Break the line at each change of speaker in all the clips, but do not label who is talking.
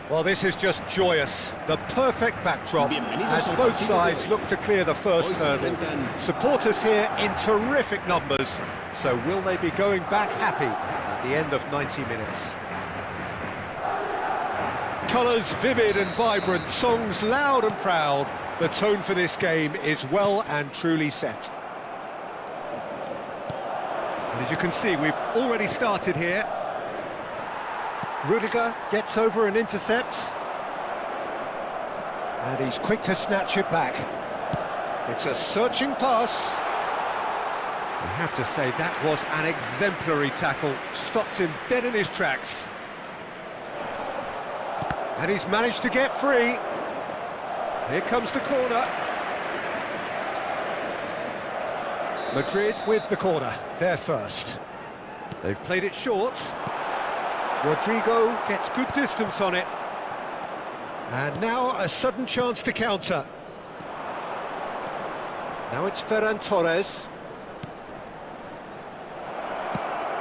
Well, this is just joyous. The perfect backdrop as both sides look to clear the first hurdle. Supporters here in terrific numbers. So will they be going back happy at the end of 90 minutes? Colours vivid and vibrant, songs loud and proud. The tone for this game is well and truly set. And as you can see, we've already started here. Rudiger gets over and intercepts. And he's quick to snatch it back. It's a searching pass. I have to say, that was an exemplary tackle. Stopped him dead in his tracks. And he's managed to get free. Here comes the corner. Madrid with the corner, they're first. They've played it short. Rodrigo gets good distance on it. And now a sudden chance to counter. Now it's Ferran Torres.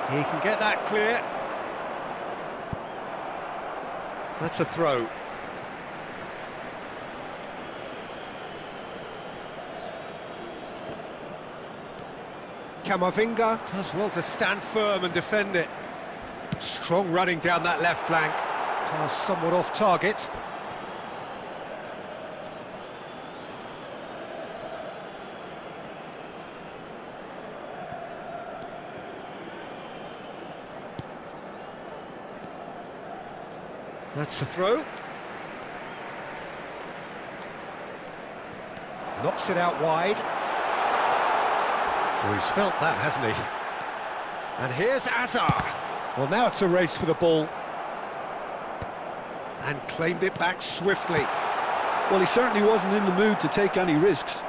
He can get that clear. That's a throw. Camavinga does well to stand firm and defend it. Strong running down that left flank. Pass somewhat off target. That's the throw. Knocks it out wide. Oh, he's felt that, hasn't he? And here's Azar. Well, now it's a race for the ball. And claimed it back swiftly.
Well, he certainly wasn't in the mood to take any risks.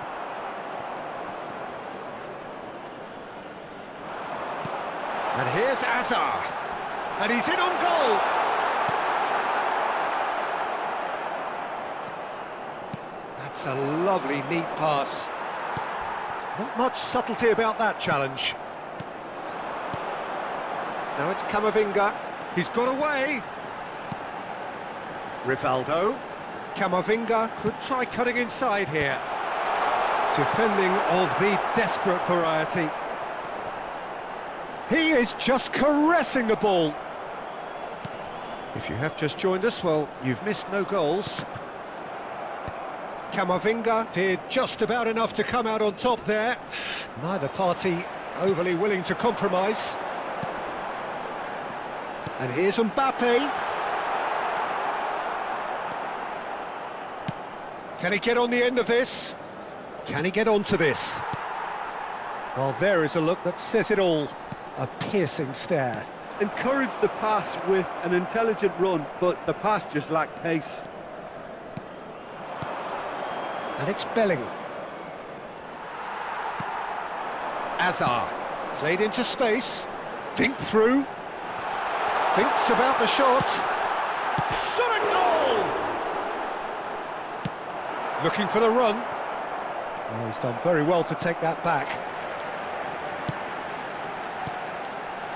And here's Azar. And he's in on goal. That's a lovely, neat pass. Not much subtlety about that challenge. Now it's Camavinga. He's got away. Rivaldo. Camavinga could try cutting inside here. Defending of the desperate variety. He is just caressing the ball. If you have just joined us, well, you've missed no goals. Camavinga did just about enough to come out on top there. Neither party overly willing to compromise. And here's Mbappe. Can he get on the end of this? Can he get onto this? Well, there is a look that says it all. A piercing stare.
Encouraged the pass with an intelligent run, but the pass just lacked pace.
And it's Bellingham. Azar. Played into space. Dink through. Thinks about the shot. Shot a goal! Looking for the run. Oh, he's done very well to take that back.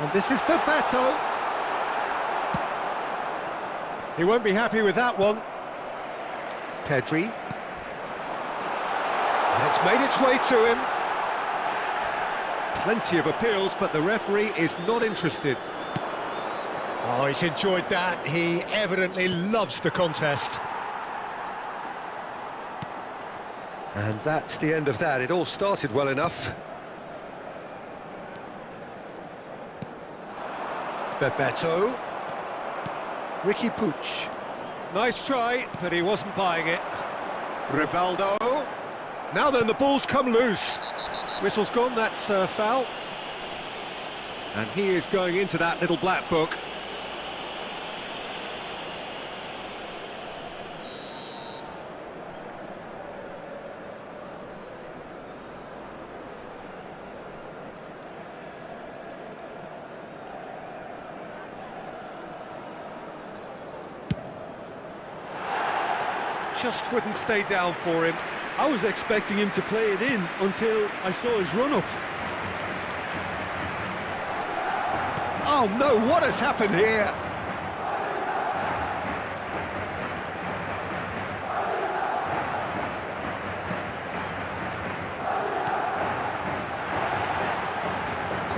And this is Bebeto. He won't be happy with that one. Pedri. And it's made its way to him. Plenty of appeals, but the referee is not interested. Oh, he's enjoyed that. He evidently loves the contest. And that's the end of that. It all started well enough. Bebeto. Ricky Puig. Nice try, but he wasn't buying it. Rivaldo. Now then, the ball's come loose. Whistle's gone, that's a foul. And he is going into that little black book. Just wouldn't stay down for him.
I was expecting him to play it in until I saw his run-up.
Oh no, what has happened here?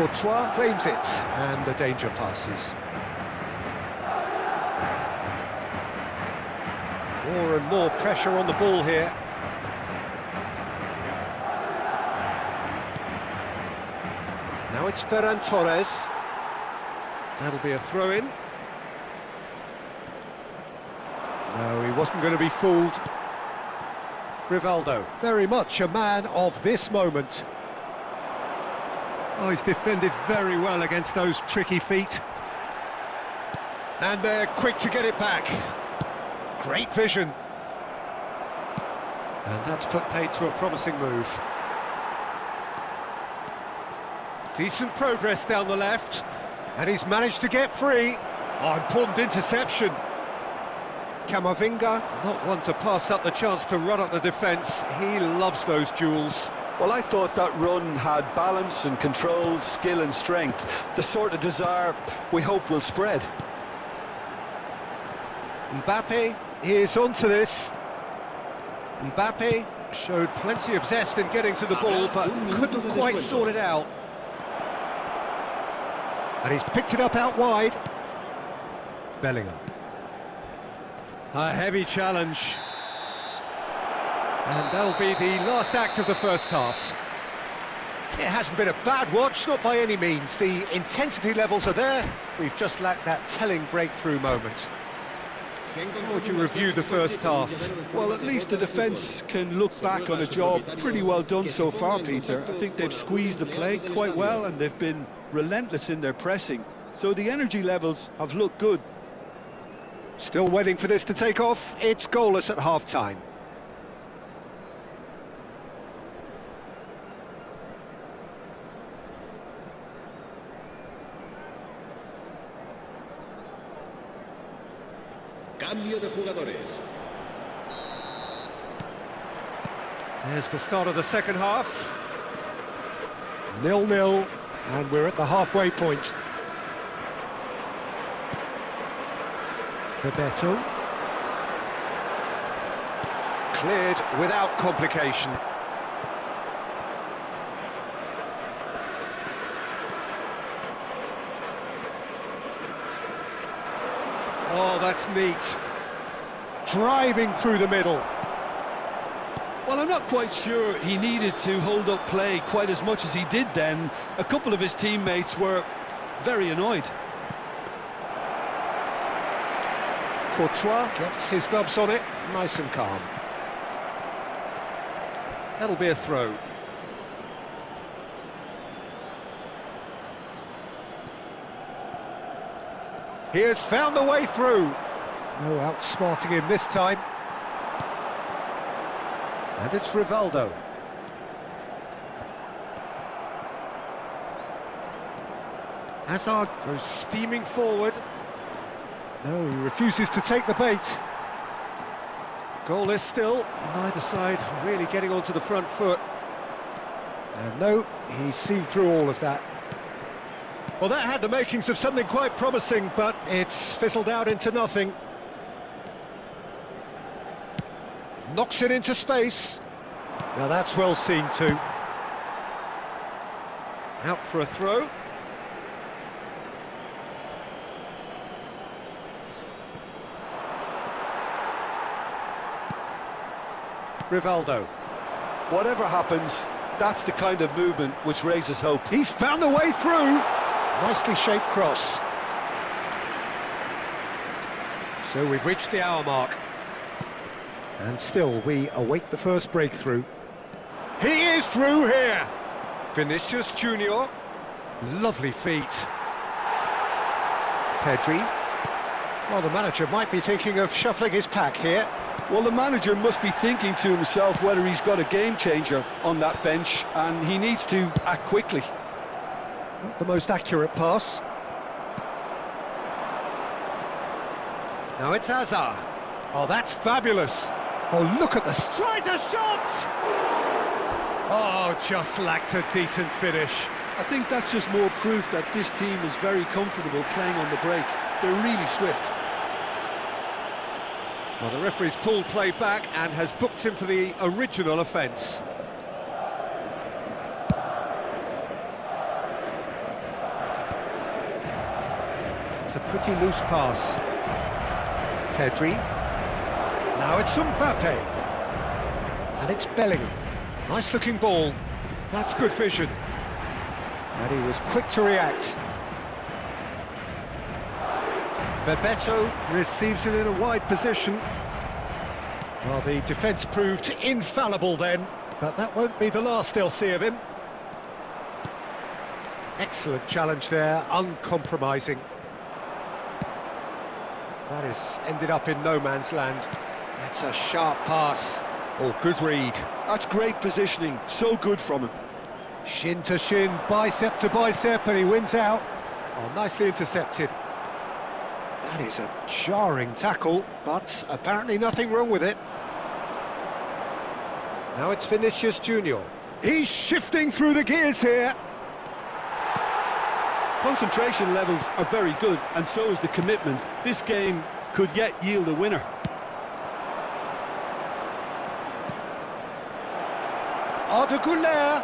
Courtois claims it, and the danger passes. More and more pressure on the ball here. Now it's Ferran Torres. That'll be a throw-in. No, he wasn't going to be fooled. Rivaldo, very much a man of this moment. Oh, he's defended very well against those tricky feet. And they're quick to get it back. Great vision. And that's put paid to a promising move. Decent progress down the left. And he's managed to get free. Oh, important interception. Camavinga, not one to pass up the chance to run at the defence. He loves those duels.
Well, I thought that run had balance and control, skill and strength. The sort of desire we hope will spread.
Mbappe is onto this. Mbappe showed plenty of zest in getting to the ball, but couldn't quite sort it out. And he's picked it up out wide. Bellingham. A heavy challenge. And that'll be the last act of the first half. It hasn't been a bad watch, not by any means. The intensity levels are there. We've just lacked that telling breakthrough moment. How would you review the first half?
Well, at least the defence can look back on a job pretty well done so far, Peter. I think they've squeezed the play quite well and they've been relentless in their pressing. So the energy levels have looked good.
Still waiting for this to take off. It's goalless at half-time.
Cambio de jugadores.
There's the start of the second half. 0-0, and we're at the halfway point. Bebeto. Cleared without complication. Oh, that's neat. Driving through the middle.
Well, I'm not quite sure he needed to hold up play quite as much as he did then. A couple of his teammates were very annoyed.
Courtois gets his gloves on it, nice and calm. That'll be a throw. He has found the way through. No outsmarting him this time. And it's Rivaldo. Hazard goes steaming forward. No, he refuses to take the bait. Goalless still, neither side really getting onto the front foot. And no, he's seen through all of that. Well, that had the makings of something quite promising, but it's fizzled out into nothing. Knocks it into space. Now that's well seen too. Out for a throw. Rivaldo.
Whatever happens, that's the kind of movement which raises hope.
He's found a way through. Nicely shaped cross. So we've reached the hour mark. And still we await the first breakthrough. He is through here. Vinicius Junior. Lovely feet. Pedri. Well, the manager might be thinking of shuffling his pack here.
Well, the manager must be thinking to himself whether he's got a game changer on that bench, and he needs to act quickly.
Not the most accurate pass. Now it's Hazard. Oh, that's fabulous. Oh, look at this. Tries a shot! Oh, just lacked a decent finish.
I think that's just more proof that this team is very comfortable playing on the break. They're really swift.
Well, the referee's pulled play back and has booked him for the original offence. That's a pretty loose pass. Pedri. Now it's Mbappe. And it's Bellingham. Nice looking ball. That's good vision. And he was quick to react. Bebeto receives it in a wide position. Well, the defence proved infallible then, but that won't be the last they'll see of him. Excellent challenge there, uncompromising. That has ended up in no man's land. That's a sharp pass. Oh, good read.
That's great positioning, so good from him.
Shin to shin, bicep to bicep, and he wins out. Oh, nicely intercepted. That is a jarring tackle, but apparently nothing wrong with it. Now it's Vinicius Junior. He's shifting through the gears here.
Concentration levels are very good, and so is the commitment. This game could yet yield a winner.
Arda Güler.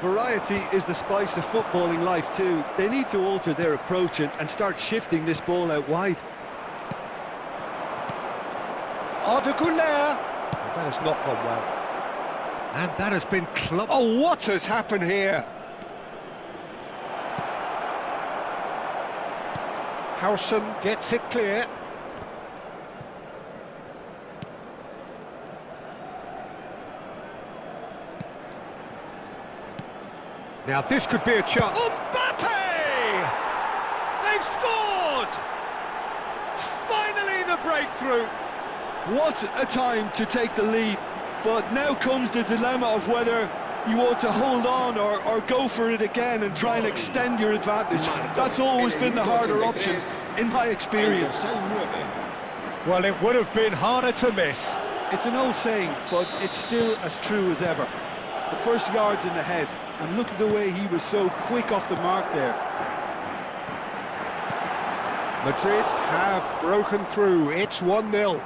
Variety is the spice of footballing life too. They need to alter their approach and start shifting this ball out wide.
Arda Güler. That has not gone well. And that has been clubbed. Oh, what has happened here? Howson gets it clear. Now this could be a chance. Mbappe! They've scored! Finally the breakthrough.
What a time to take the lead, but now comes the dilemma of whether you ought to hold on or go for it again and try and extend your advantage. That's always been the harder option, in my experience.
Well, it would have been harder to miss.
It's an old saying, but it's still as true as ever. The first yard's in the head, and look at the way he was so quick off the mark there.
Madrid have broken through. It's 1-0.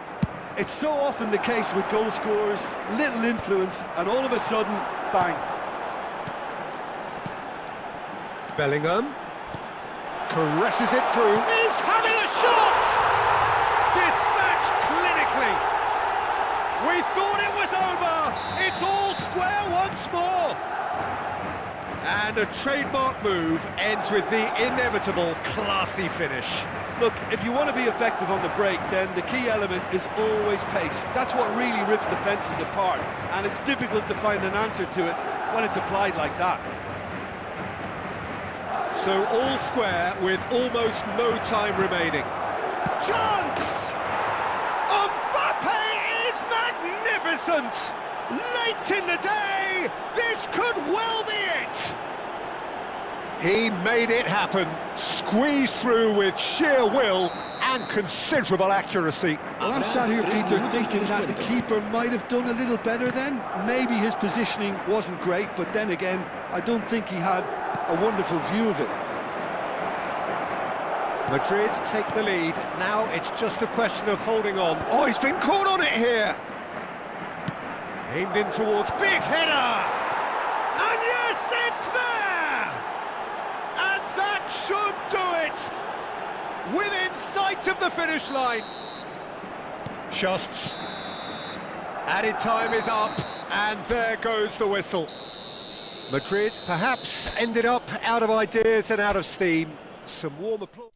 It's so often the case with goal scorers, little influence, and all of a sudden, bang.
Bellingham caresses it through. He's having a shot! Dispatched clinically. We thought it was over. It's all square once more. And a trademark move ends with the inevitable classy finish.
Look, if you want to be effective on the break, then the key element is always pace. That's what really rips defences apart, and it's difficult to find an answer to it when it's applied like that.
So all square with almost no time remaining. Chance! Mbappe is magnificent! Late in the day, this could well be it! He made it happen, squeezed through with sheer will and considerable accuracy.
Well, I'm sat here, Peter, thinking that the keeper might have done a little better then. Maybe his positioning wasn't great, but then again, I don't think he had a wonderful view of it.
Madrid take the lead. Now it's just a question of holding on. Oh, he's been caught on it here. Aimed in towards big header. And yes, it's there! And that should do it! Within sight of the finish line. Schusts. Added time is up, and there goes the whistle. Madrid perhaps ended up out of ideas and out of steam. Some warm applause.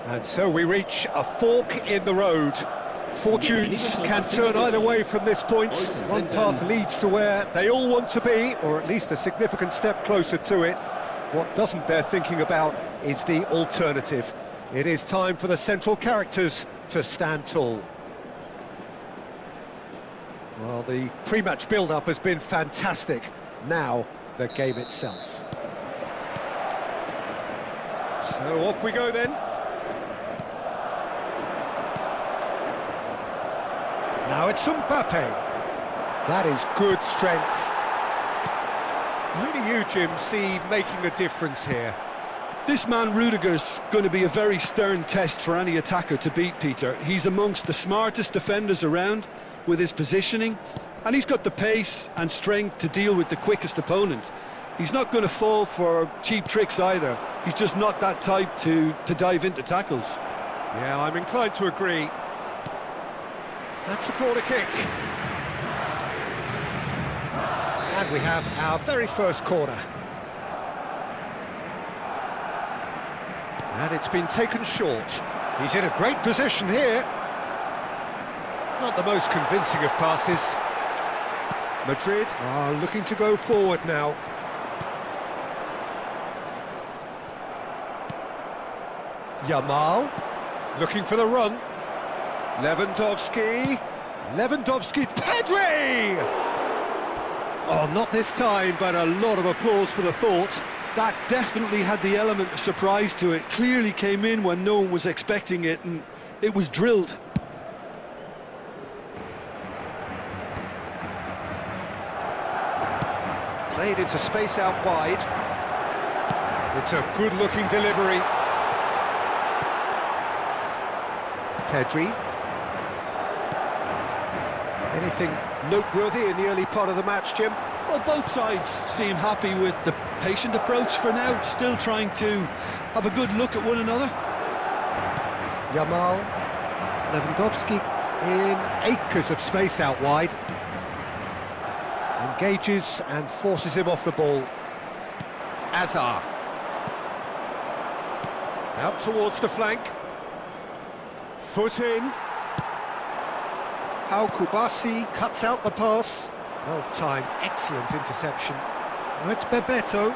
And so we reach a fork in the road. Fortunes can turn either way from this point. One path leads to where they all want to be, or at least a significant step closer to it. What doesn't bear thinking about is the alternative. It is time for the central characters to stand tall. Well, the pre-match build-up has been fantastic. Now, the game itself. So off we go then. Now it's Sampai. That is good strength. Who do you, Jim, see making a difference here?
This man Rudiger's going to be a very stern test for any attacker to beat, Peter. He's amongst the smartest defenders around with his positioning, and he's got the pace and strength to deal with the quickest opponent. He's not going to fall for cheap tricks either. He's just not that type to dive into tackles.
Yeah, I'm inclined to agree. That's a corner kick. And we have our very first corner. And it's been taken short. He's in a great position here. Not the most convincing of passes. Madrid are looking to go forward now. Yamal, looking for the run. Lewandowski, Pedri! Oh, not this time, but a lot of applause for the thought.
That definitely had the element of surprise to it. Clearly came in when no one was expecting it, and it was drilled.
Played into space out wide. It's a good-looking delivery. Pedri. Anything noteworthy in the early part of the match, Jim?
Well, both sides seem happy with the patient approach for now, still trying to have a good look at one another.
Yamal, Lewandowski in acres of space out wide. Engages and forces him off the ball. Azar. Out towards the flank. Foot in. Pau Kubasi cuts out the pass. Well timed, excellent interception. Now it's Bebeto.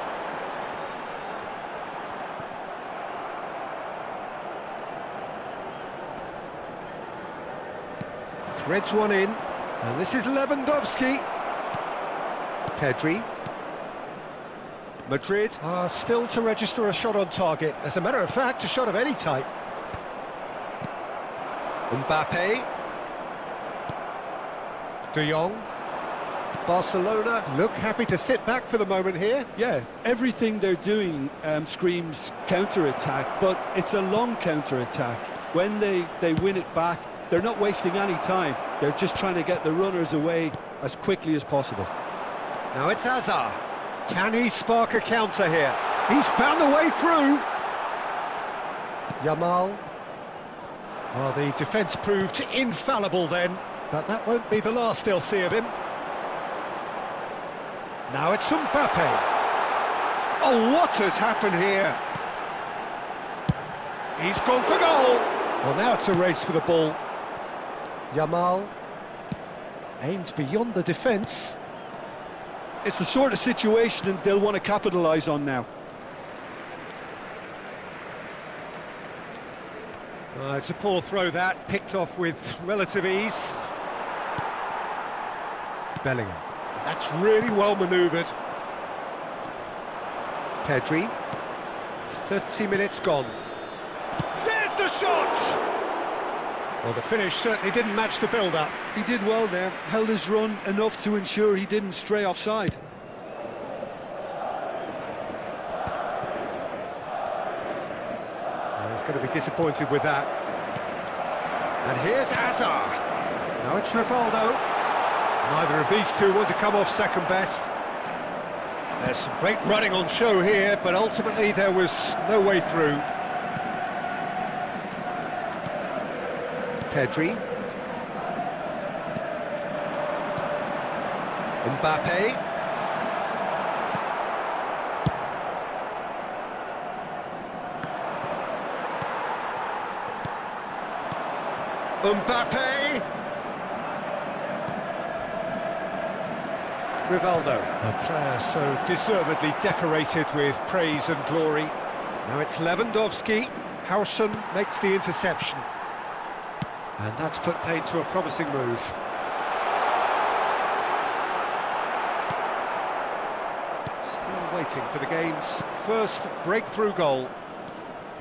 Threads one in, and this is Lewandowski. Pedri. Madrid are still to register a shot on target. As a matter of fact, a shot of any type. Mbappe. De Jong. Barcelona look happy to sit back for the moment here.
Yeah, everything they're doing screams counter-attack, but it's a long counter-attack. When they win it back, they're not wasting any time. They're just trying to get the runners away as quickly as possible.
Now it's Azar. Can he spark a counter here? He's found a way through. Yamal. Well, the defence proved infallible then, but that won't be the last they'll see of him. Now it's Mbappe. Oh, what has happened here? He's gone for goal. Well, now it's a race for the ball. Yamal aimed beyond the defence.
It's the sort of situation that they'll want to capitalise on now.
It's a poor throw that, picked off with relative ease. Bellingham. That's really well manoeuvred. Pedri. 30 minutes gone. There's the shot! Well, the finish certainly didn't match the build-up.
He did well there, held his run enough to ensure he didn't stray offside.
Well, he's going to be disappointed with that. And here's Azar. Now it's Rivaldo. Neither of these two want to come off second best. There's some great running on show here, but ultimately there was no way through. Pedri. Mbappe. Mbappe! Rivaldo, a player so deservedly decorated with praise and glory. Now it's Lewandowski. Hausen makes the interception. And that's put paid to a promising move. Still waiting for the game's first breakthrough goal.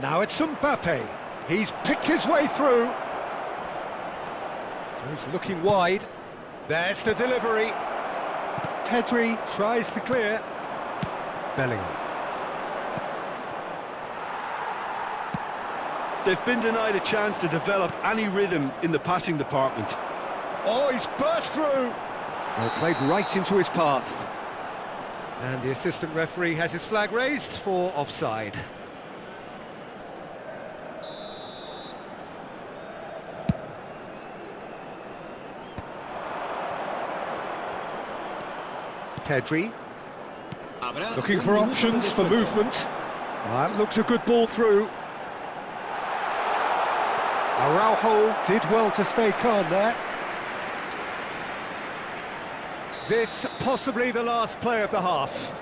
Now it's Mbappe. He's picked his way through. He's looking wide. There's the delivery. Pedri tries to clear. Bellingham.
They've been denied a chance to develop any rhythm in the passing department.
Oh, he's burst through! Well, played right into his path. And the assistant referee has his flag raised for offside. Pedri, looking for options for movement. That looks a good ball through. Araujo did well to stay calm there. This possibly the last play of the half.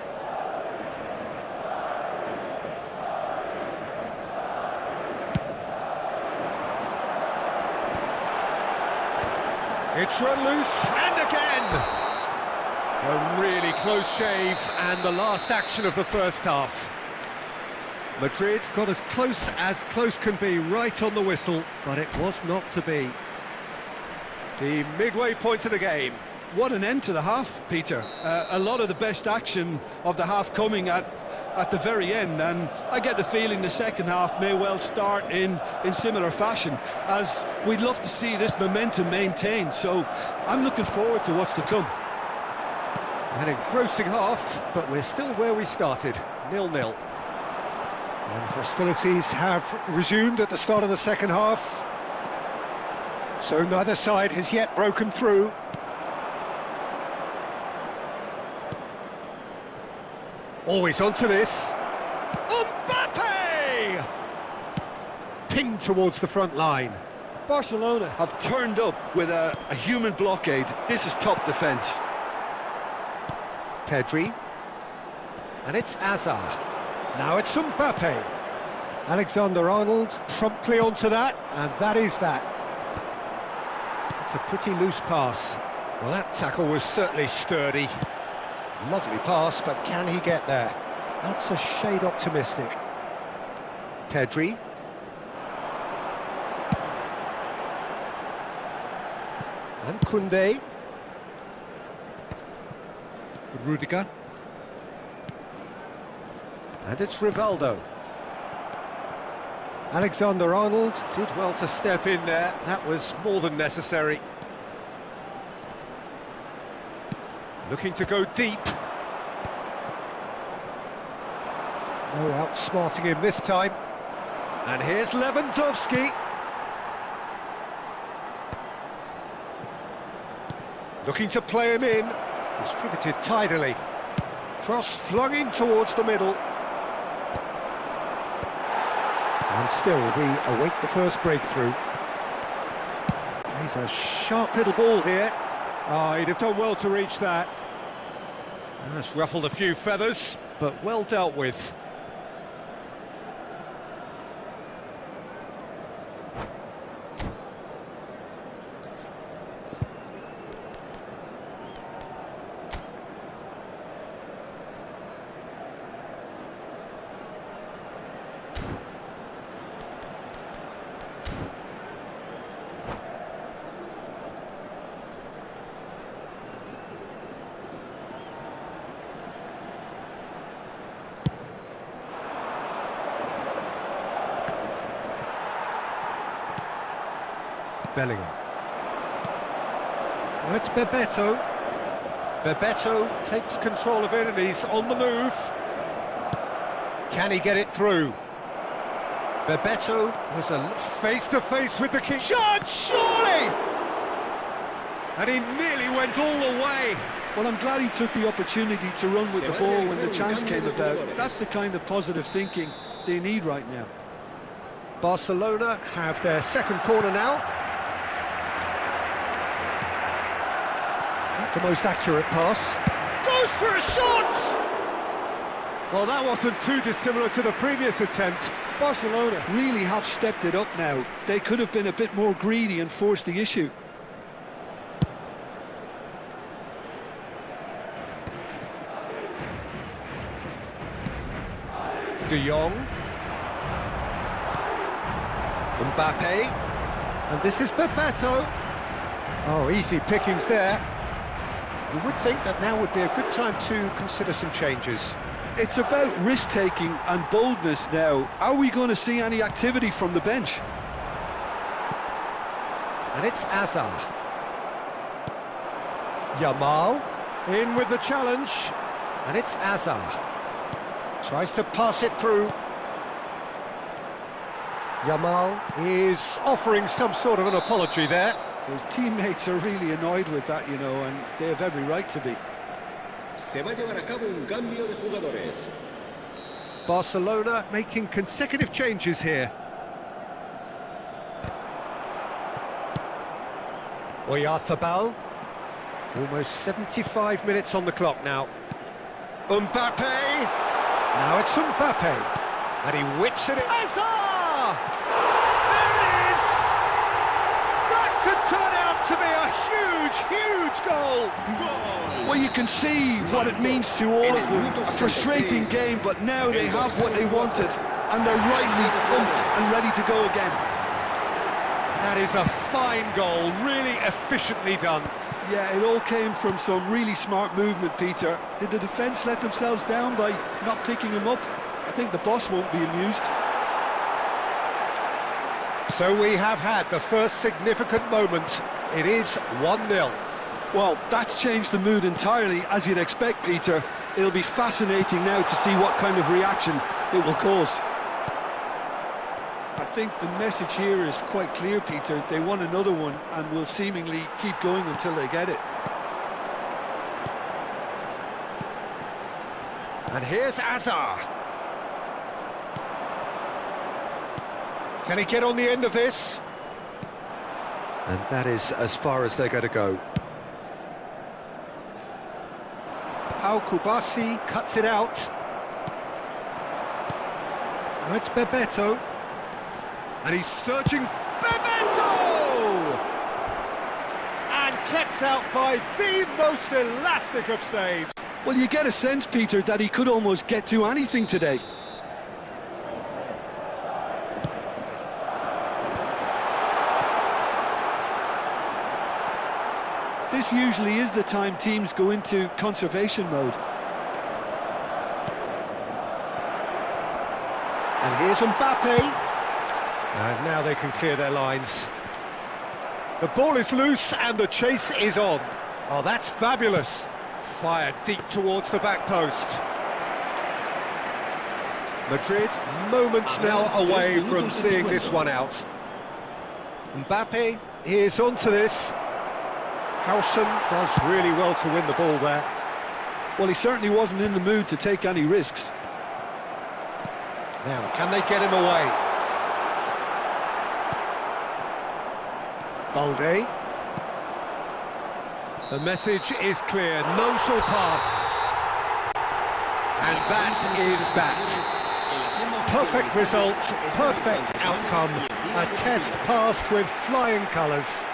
It's run loose, and again! A really close shave, and the last action of the first half. Madrid got as close can be, right on the whistle, but it was not to be. The midway point of the game.
What an end to the half, Peter. A lot of the best action of the half coming at the very end, and I get the feeling the second half may well start in similar fashion, as we'd love to see this momentum maintained, so I'm looking forward to what's to come.
An engrossing half, but we're still where we started, 0-0. And hostilities have resumed at the start of the second half. So neither side has yet broken through. Always onto this. Mbappe! Pinged towards the front line.
Barcelona have turned up with a human blockade. This is top defence.
Pedri. And it's Azar. Now it's Mbappe. Alexander-Arnold promptly onto that, and that is that. It's a pretty loose pass. Well, that tackle was certainly sturdy. Lovely pass, but can he get there? That's a shade optimistic. Pedri. And Koundé. Rudiger. And it's Rivaldo. Alexander-Arnold did well to step in there. That was more than necessary. Looking to go deep. No outsmarting him this time. And here's Lewandowski. Looking to play him in. Distributed tidily. Cross flung in towards the middle. And still we await the first breakthrough. He's a sharp little ball here. Oh, he'd have done well to reach that. That's ruffled a few feathers, but well dealt with. Bellingham. Oh, it's Bebeto. Bebeto takes control of it and he's on the move. Can he get it through? Bebeto was face-to-face with the keeper. Shot, surely! And he nearly went all the way.
Well, I'm glad he took the opportunity to run with the ball when the chance came about. That's the kind of positive thinking they need right now.
Barcelona have their second corner now. the most accurate pass. Goes for a shot! Well, that wasn't too dissimilar to the previous attempt.
Barcelona really have stepped it up now. They could have been a bit more greedy and forced the issue.
De Jong. Mbappe. And this is Bebeto. Oh, easy pickings there. You would think that now would be a good time to consider some changes.
It's about risk-taking and boldness now. Are we going to see any activity from the bench?
And it's Azar. Yamal. In with the challenge. And it's Azar. Tries to pass it through. Yamal is offering some sort of an apology there.
His teammates are really annoyed with that, you know, and they have every right to be.
Se va a llevar a cabo un cambio de jugadores.
Barcelona making consecutive changes here. Oyarzabal. Almost 75 minutes on the clock now. Mbappe. Now it's Mbappe. And he whips it in. Azar! There it is! That could turn out to be a huge, huge goal!
Well, you can see what it means to all of them. A frustrating game, but now they have what they wanted, and they're rightly pumped and ready to go again.
That is a fine goal, really efficiently done.
Yeah, it all came from some really smart movement, Peter. Did the defence let themselves down by not picking him up? I think the boss won't be amused.
So we have had the first significant moment. It is 1-0.
Well, that's changed the mood entirely, as you'd expect, Peter. It'll be fascinating now to see what kind of reaction it will cause. I think the message here is quite clear, Peter. They want another one and will seemingly keep going until they get it.
And here's Azar. Can he get on the end of this? And that is as far as they're going to go. Pau Kubasi cuts it out. Now it's Bebeto. And he's searching. Bebeto! And kept out by the most elastic of saves.
Well, you get a sense, Peter, that he could almost get to anything today. This usually is the time teams go into conservation mode.
And here's Mbappe. And now they can clear their lines. The ball is loose and the chase is on. Oh, that's fabulous. Fired deep towards the back post. Madrid, moments now away from seeing this one out. Mbappe is onto this. Howson does really well to win the ball there.
Well, he certainly wasn't in the mood to take any risks.
Now, can they get him away? Balde. The message is clear, none shall pass. And that is that. Perfect result, perfect outcome. A test passed with flying colours.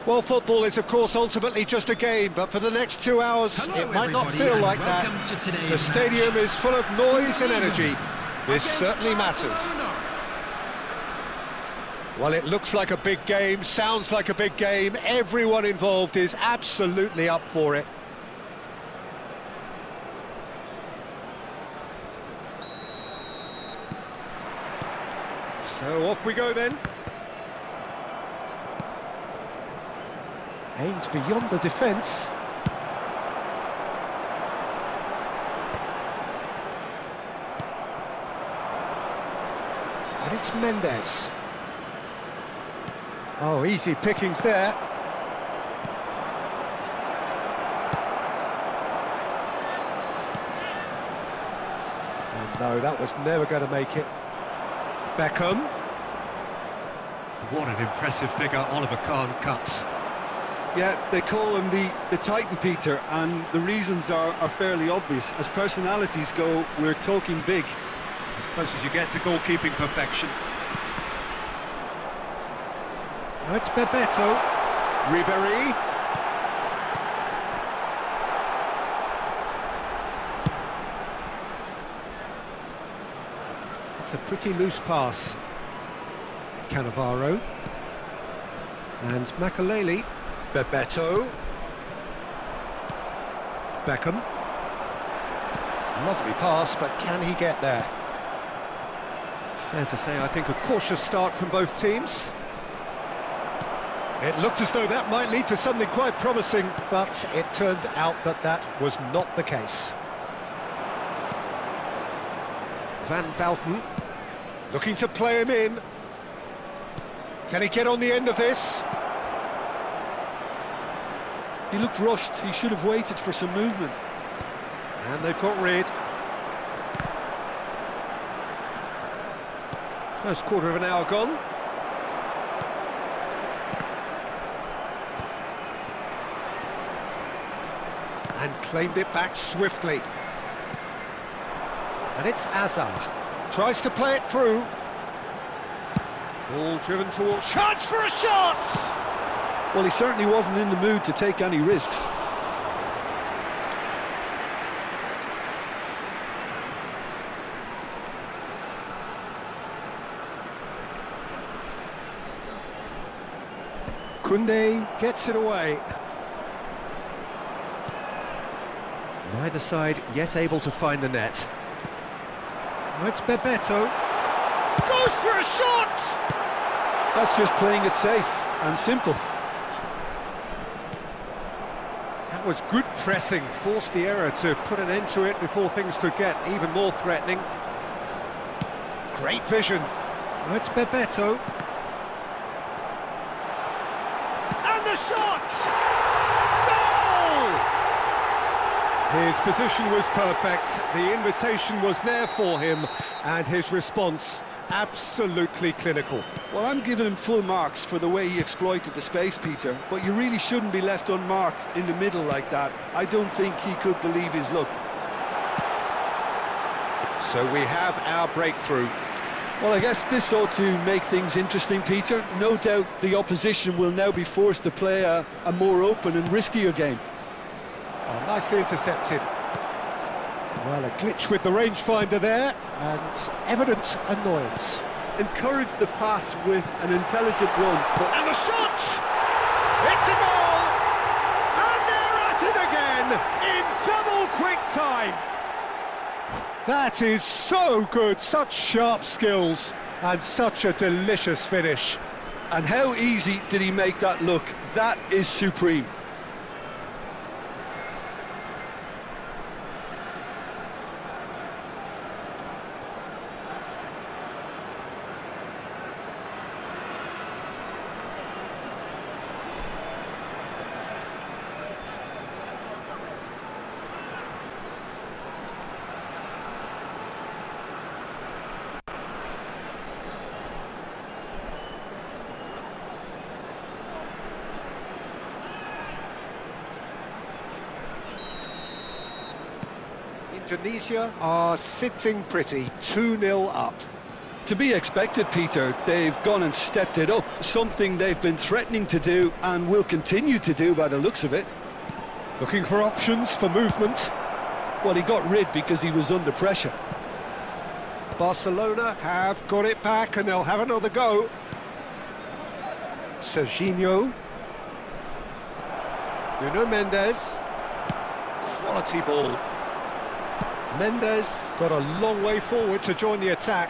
Well, football is, of course, ultimately just a game, but for the next 2 hours, it might not feel like that. The stadium is full of noise and energy. This certainly matters. Well, it looks like a big game, sounds like a big game. Everyone involved is absolutely up for it. So off we go then. Aimed beyond the defence. And it's Mendes. Oh, easy pickings there. And no, that was never going to make it. Beckham. What an impressive figure Oliver Kahn cuts.
Yeah, they call him the Titan, Peter, and the reasons are fairly obvious. As personalities go, we're talking big.
As close as you get to goalkeeping perfection. Now it's Bebeto. Ribéry. It's a pretty loose pass. Cannavaro. And Makaleli. Bebeto. Beckham. Lovely pass, but can he get there? Fair to say, I think a cautious start from both teams. It looked as though that might lead to something quite promising, but it turned out that that was not the case. Van Balten, looking to play him in. Can he get on the end of this?
He looked rushed. He should have waited for some movement.
And they've got rid. First quarter of an hour gone. And claimed it back swiftly. And it's Azar. Tries to play it through. Ball driven towards... Chance for a shot!
Well, he certainly wasn't in the mood to take any risks.
Koundé gets it away. Neither side yet able to find the net. Now it's Bebeto. Goes for a shot!
That's just playing it safe and simple.
That was good pressing, forced the error to put an end to it before things could get even more threatening. Great vision. Now it's Bebeto. And the shot! Goal! His position was perfect, the invitation was there for him, and his response absolutely clinical.
Well, I'm giving him full marks for the way he exploited the space, Peter, but you really shouldn't be left unmarked in the middle like that. I don't think he could believe his luck.
So we have our breakthrough.
Well, I guess this ought to make things interesting, Peter. No doubt the opposition will now be forced to play a more open and riskier game.
Oh, nicely intercepted. Well, a glitch with the rangefinder there, and evident annoyance.
Encourage the pass with an intelligent run.
And the shot! It's a goal! And they're at it again, in double quick time! That is so good, such sharp skills, and such a delicious finish.
And how easy did he make that look? That is supreme.
Indonesia are sitting pretty, 2-0 up.
To be expected, Peter. They've gone and stepped it up, something they've been threatening to do and will continue to do by the looks of it.
Looking for options for movement.
Well, he got rid because he was under pressure.
Barcelona have got it back and they'll have another go. Serginho. Nuno Mendes. Quality ball. Mendes got a long way forward to join the attack.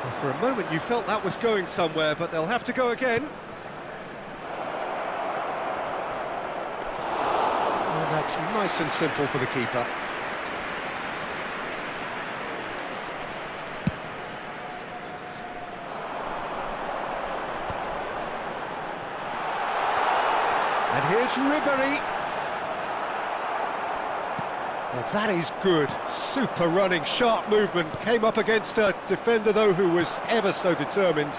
Well, for a moment you felt that was going somewhere, but they'll have to go again. And that's nice and simple for the keeper. And here's Ribéry. Well, that is good. Super running, sharp movement. Came up against a defender, though, who was ever so determined.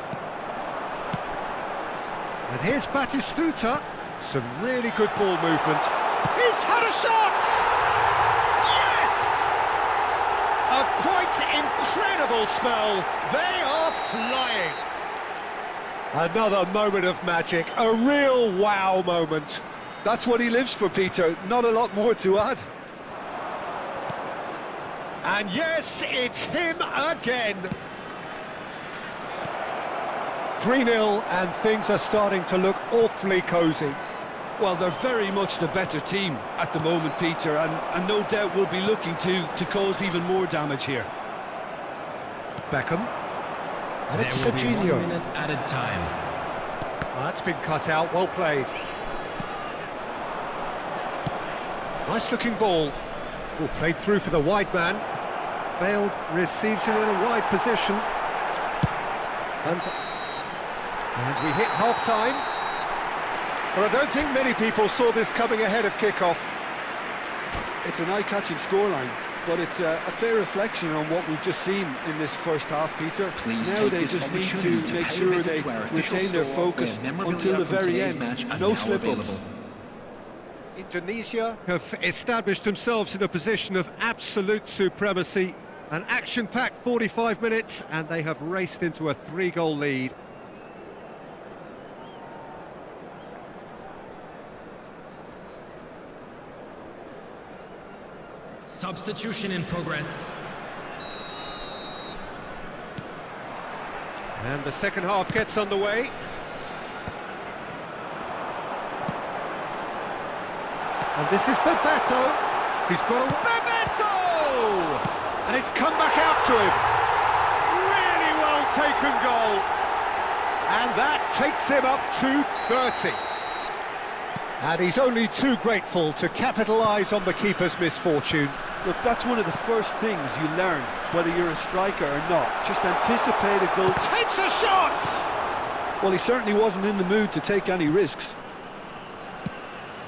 And here's Batistuta. Some really good ball movement. He's had a shot! Yes! A quite incredible spell. They are flying. Another moment of magic, a real wow moment.
That's what he lives for, Peter. Not a lot more to add.
And yes, it's him again. 3-0 and things are starting to look awfully cosy.
Well, they're very much the better team at the moment, Peter, and no doubt will be looking to cause even more damage here.
Beckham. And it's
There will be 1
Serginho.
minute added time.
That's been cut out, well played. Nice looking ball. Oh, played through for the wide man. Bale receives it in a wide position. And we hit half-time. But I don't think many people saw this coming ahead of kick-off.
It's an eye-catching scoreline, but it's a fair reflection on what we've just seen in this first half, Peter.
Please
Now
take
they
this
just need to
opportunity to
make
pay a
sure
visit
they
to our official
retain their
store,
focus
where memorabilia
until the
from
very
today's
end.
match are
No
now
slip-ups.
available.
Indonesia have established themselves in a position of absolute supremacy. An action-packed 45 minutes, and they have raced into a 3-goal lead.
Substitution in progress.
And the second half gets underway. And this is Bebeto. He's got a... Bebeto! And it's come back out to him. Really well taken goal. And that takes him up to 30. And he's only too grateful to capitalise on the keeper's misfortune.
Look, that's one of the first things you learn, whether you're a striker or not. Just anticipate a goal.
Takes a shot!
Well, he certainly wasn't in the mood to take any risks.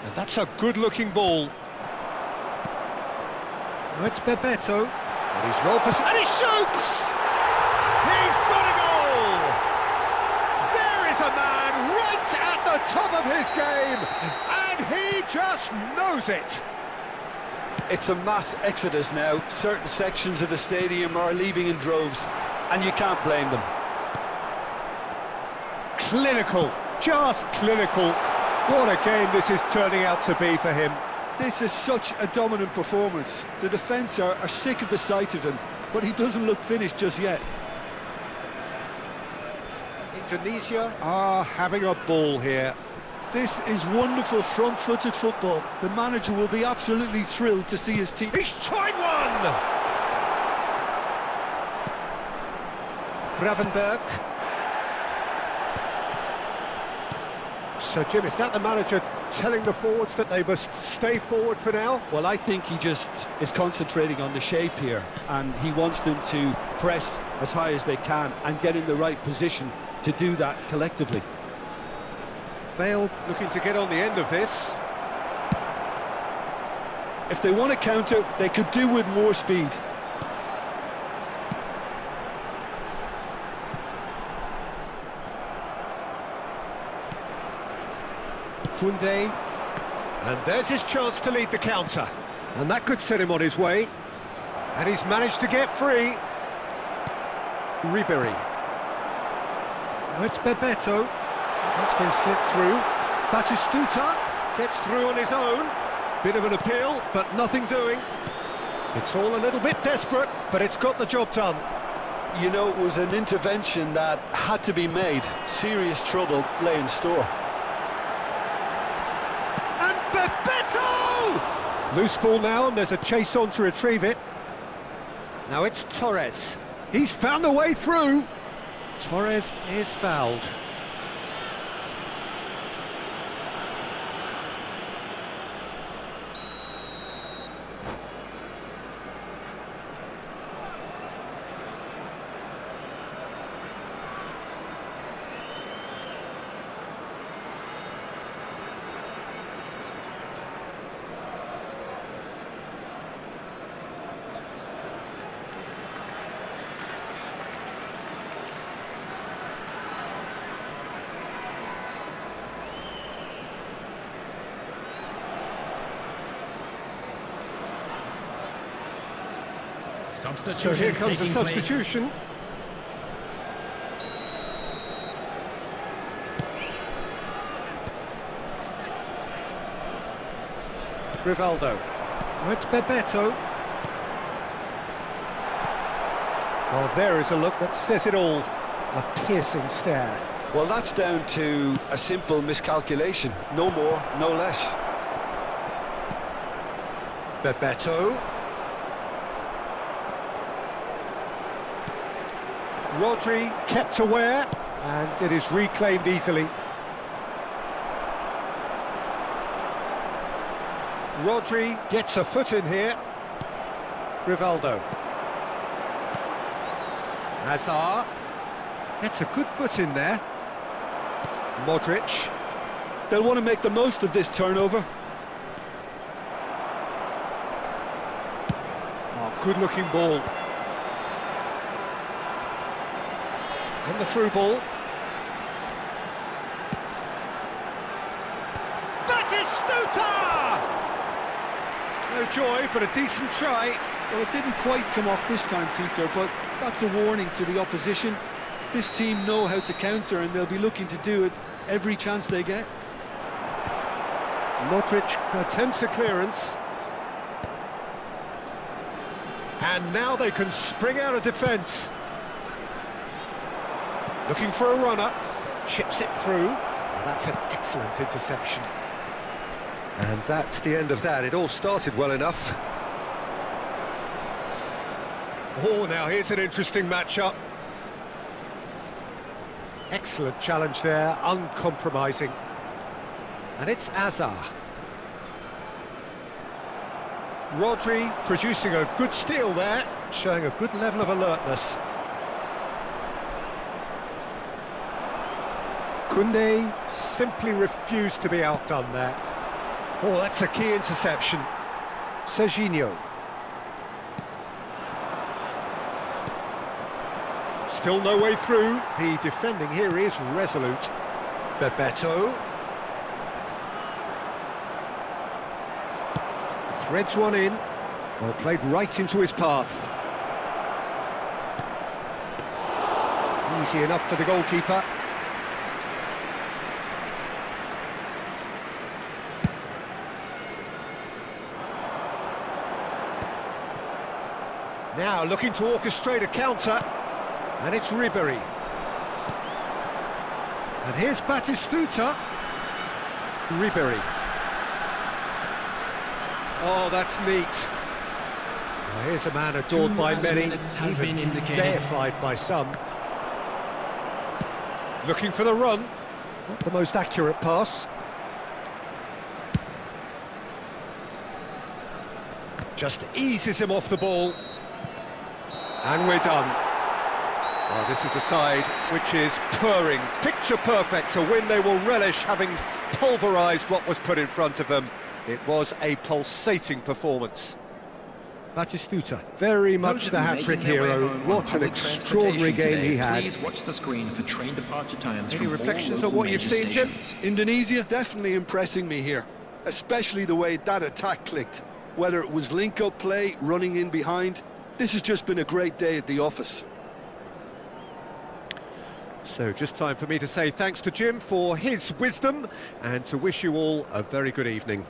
And that's a good-looking ball. Now it's Bebeto. And he's well positioned. And he shoots! He's got a goal! There is a man right at the top of his game, and he just knows it.
It's a mass exodus now. Certain sections of the stadium are leaving in droves, and you can't blame them.
Clinical, just clinical. What a game this is turning out to be for him.
This is such a dominant performance. The defence are sick of the sight of him, but he doesn't look finished just yet.
Indonesia are having a ball here.
This is wonderful front-footed football. The manager will be absolutely thrilled to see his team.
He's tried one! Gravenberg. So, Jim, is that the manager telling the forwards that they must stay forward for now?
Well, I think he just is concentrating on the shape here, and he wants them to press as high as they can and get in the right position to do that collectively.
Bale looking to get on the end of this.
If they want to counter, they could do with more speed.
Koundé. And there's his chance to lead the counter. And that could set him on his way. And he's managed to get free. Ribery. Now it's Bebeto. That's been slipped through. Batistuta gets through on his own. Bit of an appeal, but nothing doing. It's all a little bit desperate, but it's got the job done.
You know, it was an intervention that had to be made. Serious trouble lay in store.
And Bebeto! Loose ball now, and there's a chase on to retrieve it. Now it's Torres. He's found a way through. Torres is fouled. So here comes the substitution. Rivaldo. Now it's Bebeto. Well, there is a look that says it all. A piercing stare.
Well, that's down to a simple miscalculation. No more, no less.
Bebeto. Rodri kept aware, and it is reclaimed easily. Rodri gets a foot in here. Rivaldo. Hazard. Gets a good foot in there. Modric.
They'll want to make the most of this turnover.
Oh, good-looking ball. And the through ball. Batistuta! No joy, but a decent try.
Well, it didn't quite come off this time, Peter, but that's a warning to the opposition. This team know how to counter, and they'll be looking to do it every chance they get.
Modric attempts a clearance. And now they can spring out of defence. Looking for a runner, chips it through. Well, that's an excellent interception. And that's the end of that. It all started well enough. Oh, now here's an interesting matchup. Excellent challenge there, uncompromising. And it's Hazard. Rodri producing a good steal there, showing a good level of alertness. Koundé simply refused to be outdone there. Oh, that's a key interception. Serginho. Still no way through. The defending here is resolute. Bebeto. Threads one in. Well, played right into his path. Easy enough for the goalkeeper. Now looking to orchestrate a counter. And it's Ribery. And here's Batistuta. Ribery. Oh, that's neat. Well, here's a man adored by many, even deified by some. Looking for the run. Not the most accurate pass. Just eases him off the ball. And we're done. Well, this is a side which is purring, picture perfect, a win they will relish, having pulverised what was put in front of them. It was a pulsating performance. Batistuta, very much the hat-trick hero. What an extraordinary game he had.
Please watch the screen for train departure times.
Any reflections on what you've seen, Jim?
Indonesia definitely impressing me here, especially the way that attack clicked. Whether it was link-up play, running in behind, this has just been a great day at the office.
So just time for me to say thanks to Jim for his wisdom and to wish you all a very good evening.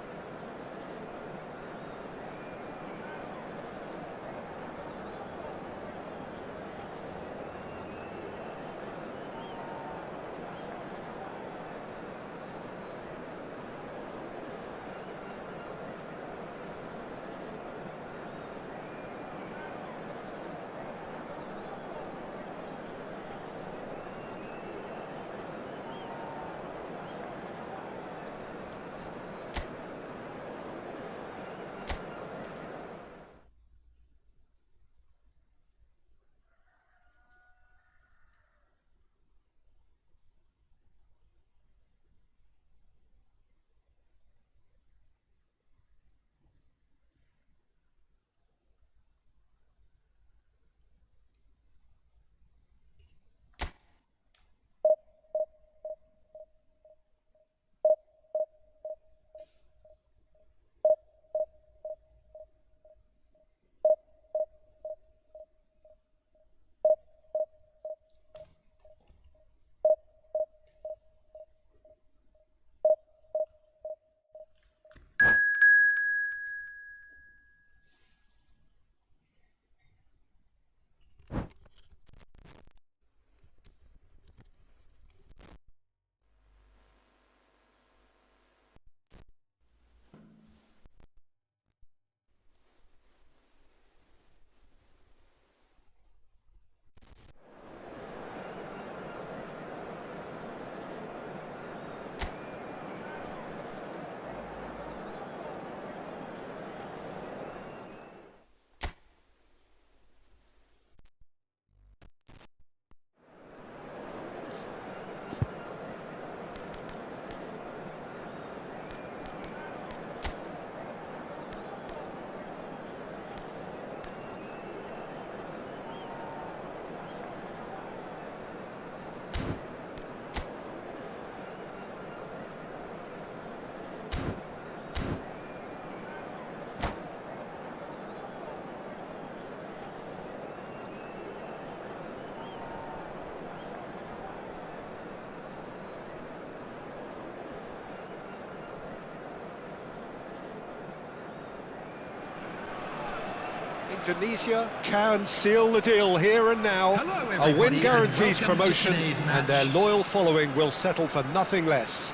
Indonesia can seal the deal here and now. A win guarantees promotion and their loyal following will settle for nothing less.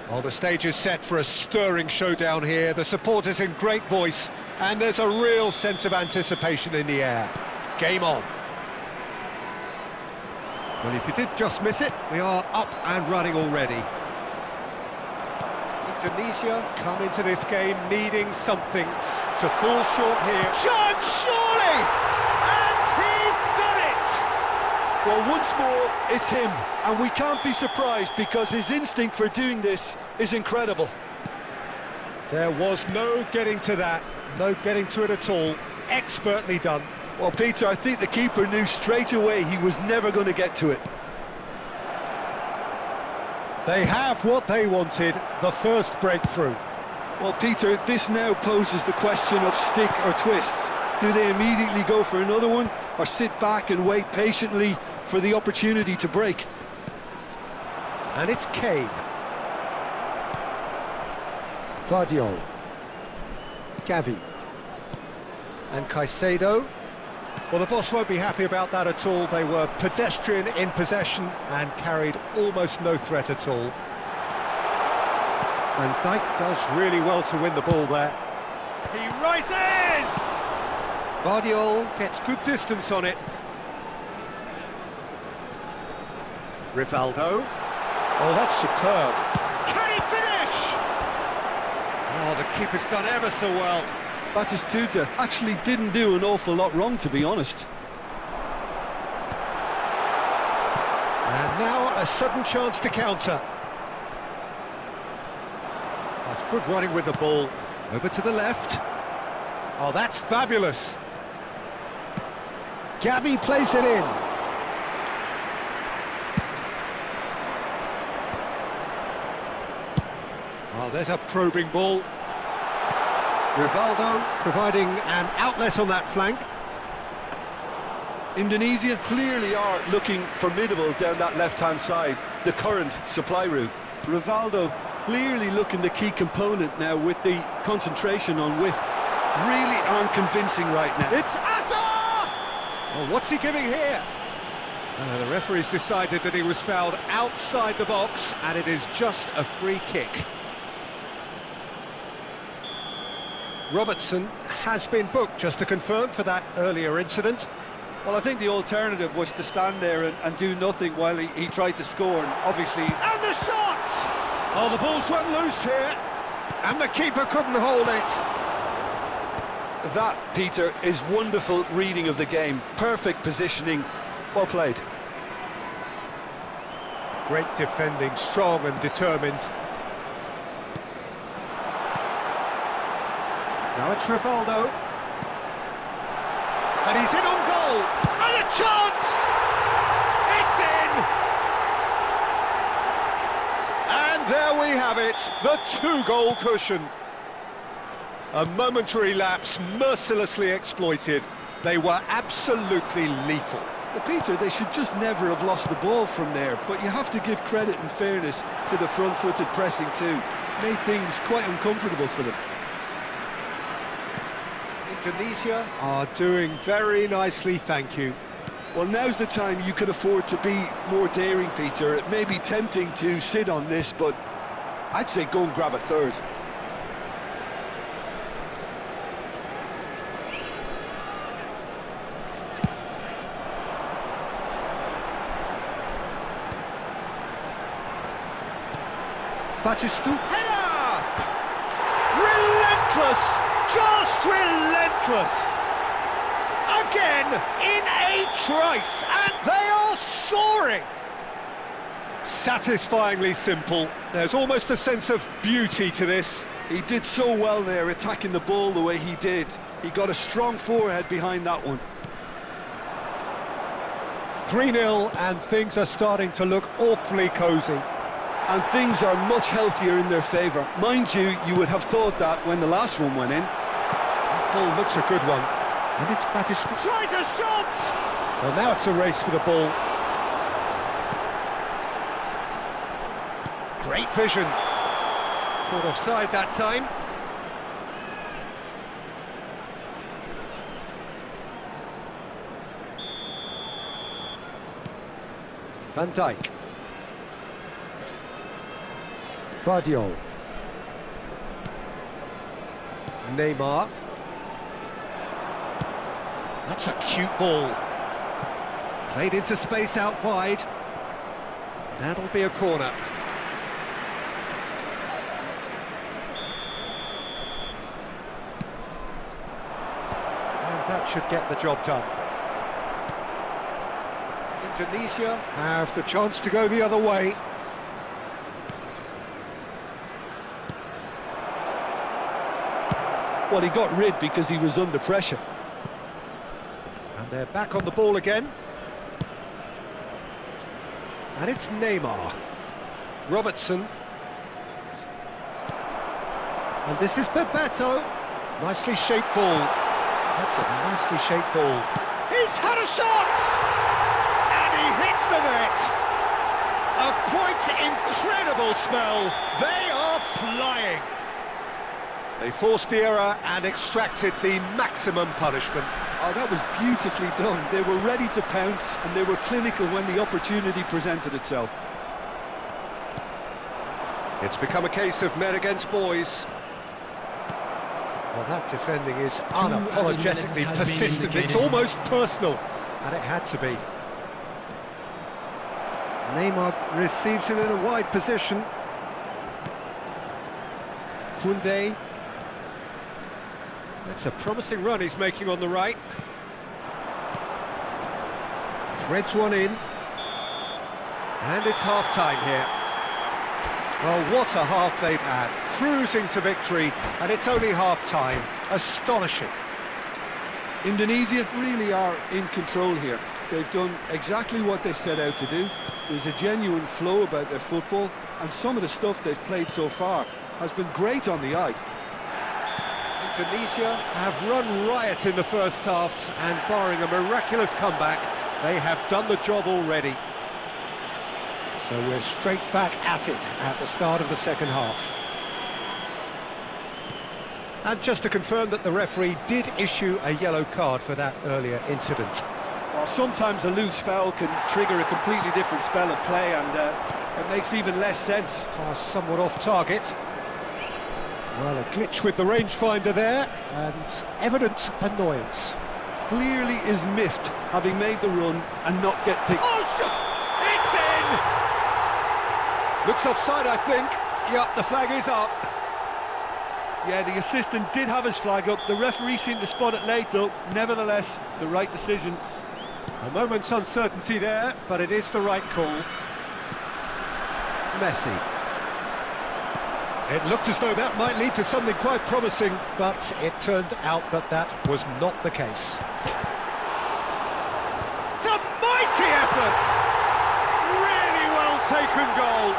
Well, the stage is set for a stirring showdown here. The supporters in great voice and there's a real sense of anticipation in the air. Game on. Well, if you did just miss it, we are up and running already. Indonesia come into this game needing something to fall short here. Chance, surely! And he's done it!
Well, once more, it's him, and we can't be surprised because his instinct for doing this is incredible.
There was no getting to that, no getting to it at all. Expertly done.
Well, Peter, I think the keeper knew straight away he was never going to get to it.
They have what they wanted, the first breakthrough.
Well, Peter, this now poses the question of stick or twist. Do they immediately go for another one, or sit back and wait patiently for the opportunity to break?
And it's Kane. Vardiol. Gavi. And Caicedo. Well, the boss won't be happy about that at all. They were pedestrian in possession and carried almost no threat at all. And Dijk does really well to win the ball there. He rises! Vardiol gets good distance on it. Rivaldo. Oh, that's superb. Can he finish? Oh, the keeper's done ever so well.
Batistuta actually didn't do an awful lot wrong, to be honest.
And now a sudden chance to counter. That's good running with the ball. Over to the left. Oh, that's fabulous. Gavi plays it in. Oh, there's a probing ball. Rivaldo providing an outlet on that flank.
Indonesia clearly are looking formidable down that left-hand side, the current supply route. Rivaldo clearly looking the key component now with the concentration on width. Really aren't convincing right now.
It's Asa! Oh, what's he giving here? The referee's decided that he was fouled outside the box, and it is just a free kick. Robertson has been booked, just to confirm, for that earlier incident.
Well, I think the alternative was to stand there and do nothing while he tried to score, and obviously...
And the shot! Oh, the ball's run loose here, and the keeper couldn't hold it.
That, Peter, is wonderful reading of the game. Perfect positioning. Well played.
Great defending, strong and determined. Now it's Rivaldo. And he's in on goal. And a chance! It's in! And there we have it, the two-goal cushion. A momentary lapse, mercilessly exploited. They were absolutely lethal.
But Peter, they should just never have lost the ball from there, but you have to give credit and fairness to the front-footed pressing too. Made things quite uncomfortable for them.
Indonesia are doing very nicely, thank you.
Well, now's the time you can afford to be more daring, Peter. It may be tempting to sit on this, but I'd say go and grab a third.
Batistu, header! Relentless! Just relentless! Again, in a trice, and they are soaring! Satisfyingly simple. There's almost a sense of beauty to this.
He did so well there, attacking the ball the way he did. He got a strong forehead behind that one.
3-0, and things are starting to look awfully cosy.
And things are much healthier in their favour. Mind you, you would have thought that when the last one went in.
That ball looks a good one. And it's Batistu. Tries a shot! Well, now it's a race for the ball. Great vision. Caught offside that time. Van Dijk. Vardiol. Neymar. That's a cute ball. Played into space out wide. That'll be a corner. And that should get the job done. Indonesia have the chance to go the other way.
Well, he got rid because he was under pressure.
And they're back on the ball again. And it's Neymar. Robertson. And this is Bebeto. Nicely shaped ball. That's a nicely shaped ball. He's had a shot! And he hits the net. A quite incredible spell. They are flying. They forced the error and extracted the maximum punishment.
Oh, that was beautifully done. They were ready to pounce and they were clinical when the opportunity presented itself.
It's become a case of men against boys. Well, that defending is unapologetically persistent. It's almost personal, and it had to be. Neymar receives it in a wide position. Koundé. That's a promising run he's making on the right. Threads one in. And it's half-time here. Well, what a half they've had. Cruising to victory, and it's only half-time. Astonishing.
Indonesia really are in control here. They've done exactly what they set out to do. There's a genuine flow about their football, and some of the stuff they've played so far has been great on the eye.
Indonesia have run riot in the first half, and barring a miraculous comeback, they have done the job already. So we're straight back at it at the start of the second half. And just to confirm that the referee did issue a yellow card for that earlier incident.
Well, sometimes a loose foul can trigger a completely different spell of play, and it makes even less sense.
Pass somewhat off target. Well, a glitch with the rangefinder there, and evident annoyance.
Clearly is miffed, having made the run and not get picked.
Oh, shot! It's in! Looks offside, I think. Yup, the flag is up.
Yeah, the assistant did have his flag up. The referee seemed to spot it late, though. Nevertheless, the right decision.
A moment's uncertainty there, but it is the right call. Messi. It looked as though that might lead to something quite promising, but it turned out that that was not the case. It's a mighty effort! Really well taken goal.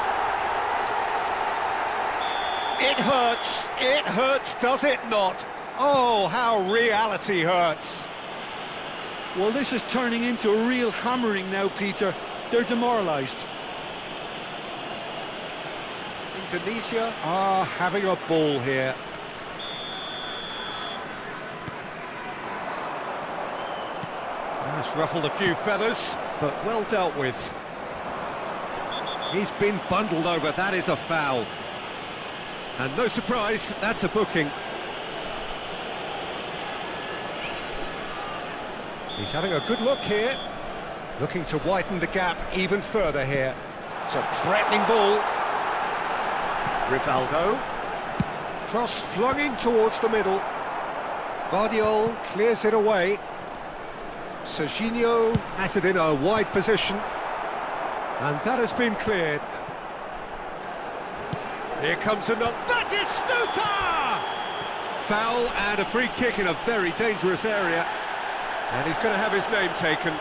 It hurts, does it not? Oh, how reality hurts.
Well, this is turning into a real hammering now, Peter. They're demoralised.
Indonesia are having a ball here. That's ruffled a few feathers, but well dealt with. He's been bundled over, that is a foul. And no surprise, that's a booking. He's having a good look here, looking to widen the gap even further here. It's a threatening ball. Rivaldo. Cross flung in towards the middle. Guardiola clears it away. Serginho has it in a wide position. And that has been cleared. Here comes another. Batistuta! Foul and a free kick in a very dangerous area. And he's going to have his name taken.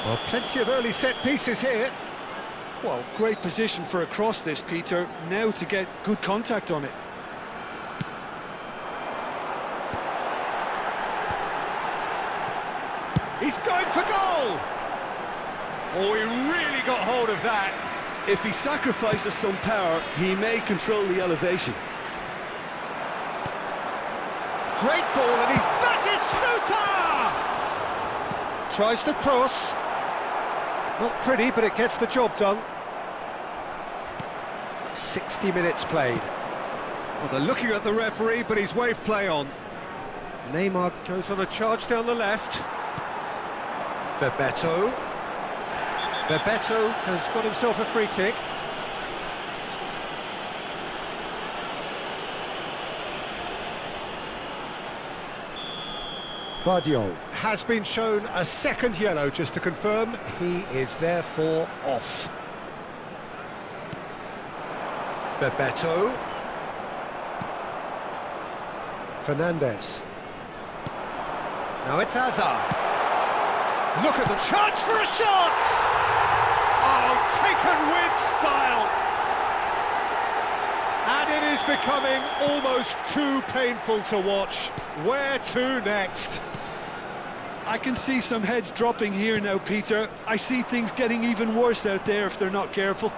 Well, plenty of early set pieces here.
Well, great position for a cross this, Peter. Now to get good contact on it.
He's going for goal! Oh, he really got hold of that.
If he sacrifices some power, he may control the elevation.
Great ball, and he's Batistuta! Tries to cross. Not pretty, but it gets the job done. 60 minutes played. Well, they're looking at the referee, but he's waved play on. Neymar goes on a charge down the left. Bebeto. Bebeto has got himself a free kick. Guardiola has been shown a second yellow, just to confirm. He is therefore off. Bebeto. Fernandez. Now it's Hazard. Look at the chance for a shot! Oh, taken with style! And it is becoming almost too painful to watch. Where to next?
I can see some heads dropping here now, Peter. I see things getting even worse out there if they're not careful.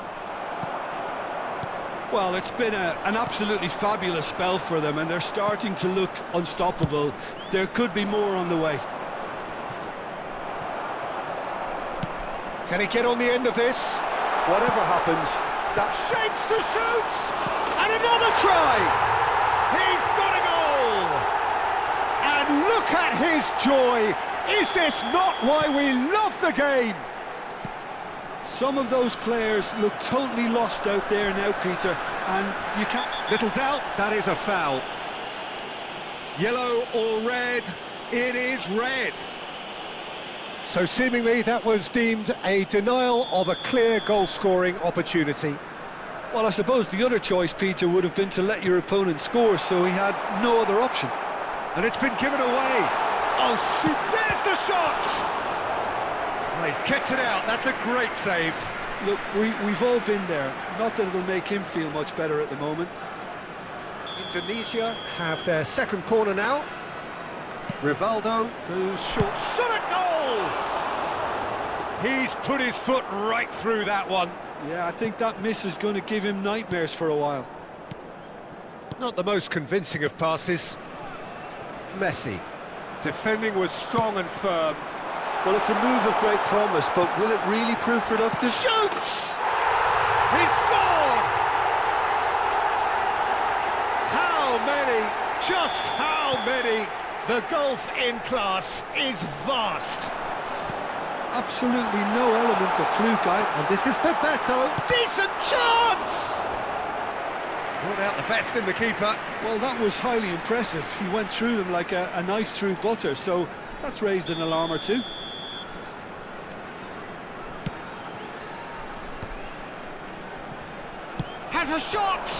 Well, it's been an absolutely fabulous spell for them, and they're starting to look unstoppable. There could be more on the way.
Can he get on the end of this?
Whatever happens,
That shapes to shoot! And another try! He's got a goal! And look at his joy! Is this not why we love the game?
some of those players look totally lost out there now, Peter, and you can't...
Little doubt, that is a foul. Yellow or red? It is red. So seemingly that was deemed a denial of a clear goal-scoring opportunity.
Well, I suppose the other choice, Peter, would have been to let your opponent score, so he had no other option.
And it's been given away. Oh, shoot, there's the shot! Oh, he's kept it out, that's a great save.
Look, we've all been there. Not that it'll make him feel much better at the moment.
Indonesia have their second corner now. Rivaldo goes short. Shot at goal! He's put his foot right through that one.
Yeah, I think that miss is going to give him nightmares for a while.
Not the most convincing of passes. Messi. Defending was strong and firm.
Well, it's a move of great promise, but will it really prove productive?
Shoots! He scored! How many? Just how many? The gulf in class is vast.
Absolutely no element of fluke.
And this is Bebeto. Decent chance! Brought out the best in the keeper.
Well, that was highly impressive. He went through them like a knife through butter, so that's raised an alarm or two.
Has a shot!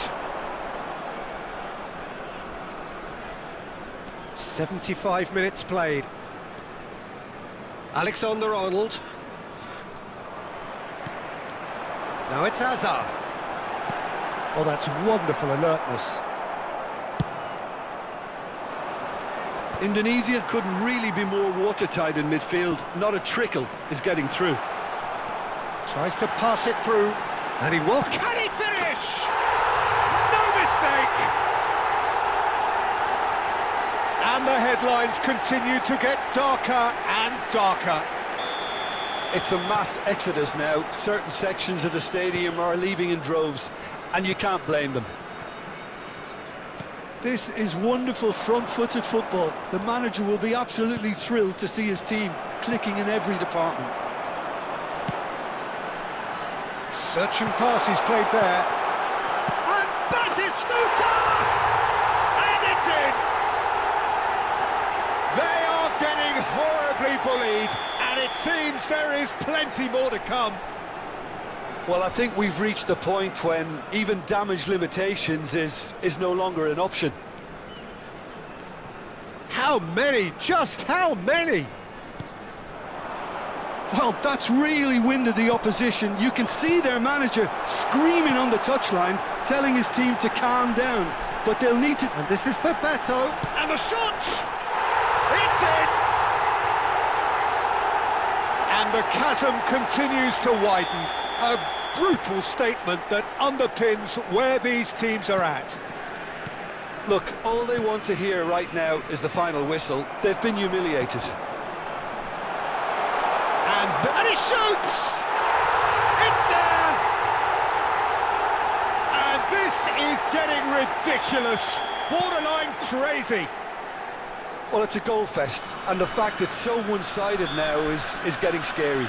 75 minutes played. Alexander-Arnold. Now it's Hazard. Oh, that's wonderful alertness.
Indonesia couldn't really be more watertight in midfield. Not a trickle is getting through.
Tries to pass it through. And he will. Can he finish? No mistake! And the headlines continue to get darker and darker.
It's a mass exodus now. Certain sections of the stadium are leaving in droves, and you can't blame them. This is wonderful front-footed football. The manager will be absolutely thrilled to see his team clicking in every department.
Searching pass he's played there. And Batistuta! And it's in! They are getting horribly bullied, and it seems there is plenty more to come.
Well, I think we've reached the point when even damage limitations is no longer an option.
How many? Just how many?
Well, that's really winded the opposition. You can see their manager screaming on the touchline, telling his team to calm down. But they'll need to...
And this is Bebeto. And the shot! It's in! And the chasm continues to widen. A brutal statement that underpins where these teams are at.
Look, all they want to hear right now is the final whistle. They've been humiliated.
And he shoots! It's there! And this is getting ridiculous, borderline crazy.
Well, it's a goal fest, and the fact it's so one-sided now is getting scary.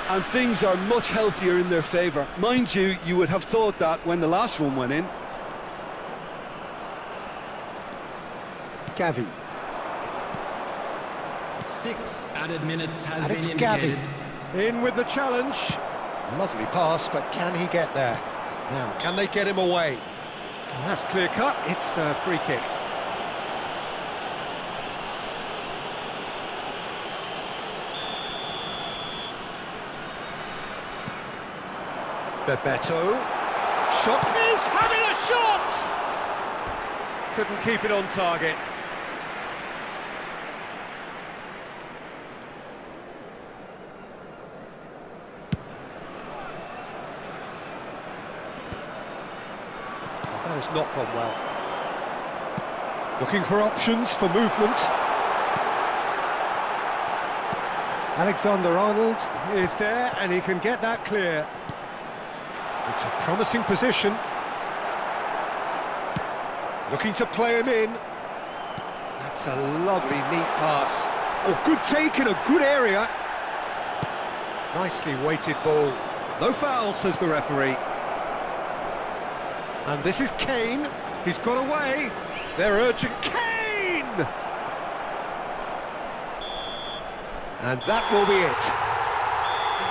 And things are much healthier in their favour. Mind you, you would have thought that when the last one went in.
Gavi.
6 added minutes has
And
been
it's
indicated.
Gavi. In with the challenge. Lovely pass, but can he get there? Now, can they get him away? Well, that's clear cut. It's a free kick. Bebeto. Shot. He's having a shot! Couldn't keep it on target. That has not gone well. Looking for options for movement. Alexander-Arnold is there, and he can get that clear. It's a promising position. Looking to play him in. That's a lovely, neat pass. Oh, good take in a good area. Nicely weighted ball. No foul, says the referee. And this is Kane. He's got away. They're urging Kane! And that will be it.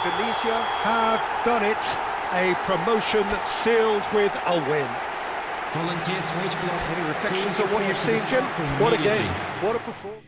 Indonesia have done it. A promotion sealed with a win.
Volunteers wage block.
Any reflections on what you've seen, Jim?
What a game. What a performance.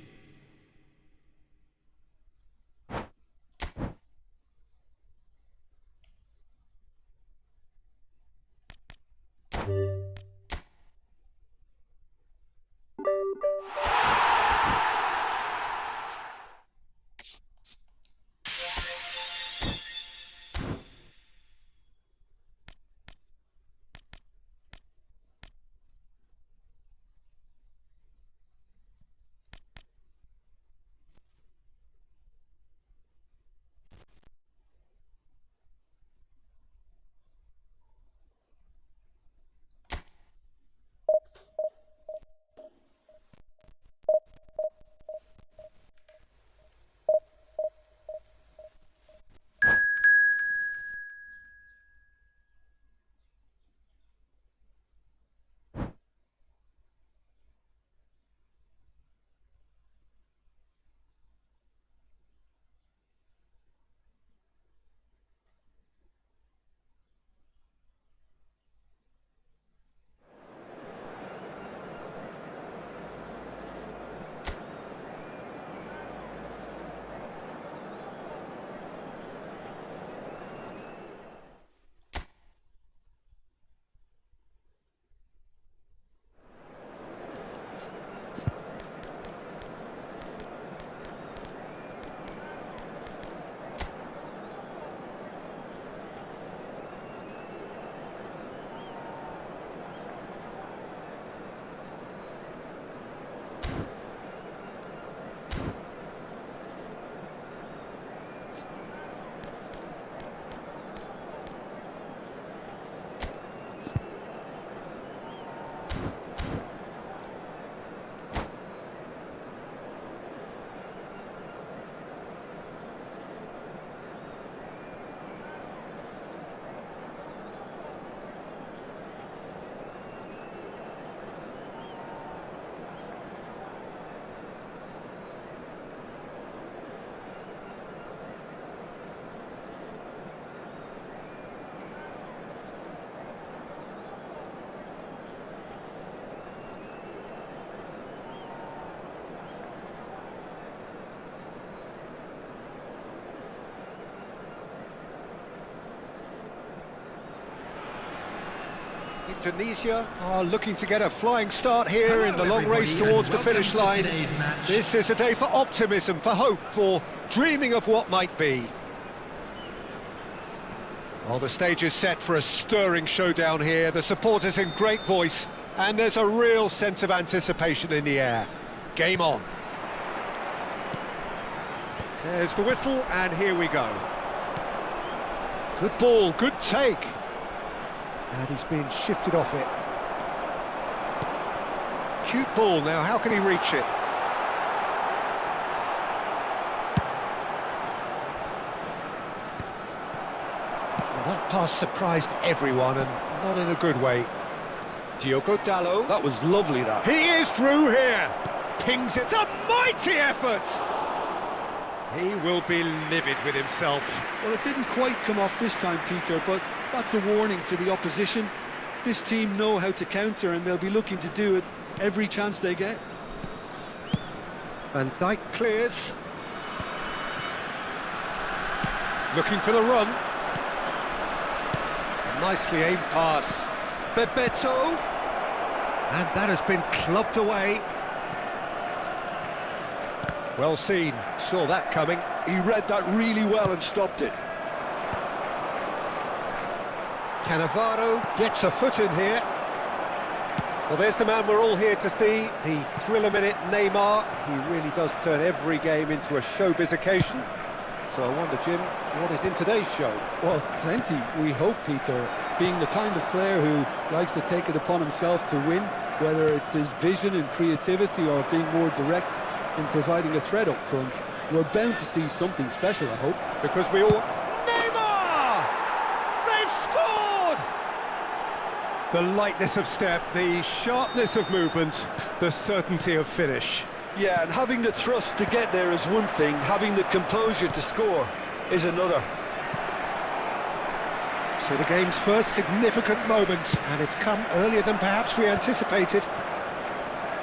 Indonesia are looking to get a flying start here
Hello,
in the long race
everybody,
towards
and
the finish
welcome to
line.
today's match.
This is a day for optimism, for hope, for dreaming of what might be. Well, the stage is set for a stirring showdown here. The supporters in great voice, and there's a real sense of anticipation in the air. Game on. There's the whistle, and here we go. Good ball, good take. And he's been shifted off it. Cute ball now, how can he reach it? Well, that pass surprised everyone, and not in a good way. Diogo Dalot.
That was lovely, that.
He is through here. Pings it. It's a mighty effort. He will be livid with himself.
Well, it didn't quite come off this time, Peter, but that's a warning to the opposition. This team know how to counter, and they'll be looking to do it every chance they get.
Van Dijk clears. Looking for the run. A nicely aimed pass. Bebeto. And that has been clubbed away. Well seen, saw that coming.
He read that really well and stopped it.
Cannavaro gets a foot in here. Well, there's the man we're all here to see, the thriller-minute Neymar. He really does turn every game into a showbiz occasion. So I wonder, Jim, what is in today's show?
Well, plenty, we hope, Peter. Being the kind of player who likes to take it upon himself to win, whether it's his vision and creativity or being more direct in providing a threat up front, we're bound to see something special, I hope.
Because we all... Neymar! They've scored! The lightness of step, the sharpness of movement, the certainty of finish.
Yeah, and having the thrust to get there is one thing, having the composure to score is another.
So the game's first significant moment, and it's come earlier than perhaps we anticipated.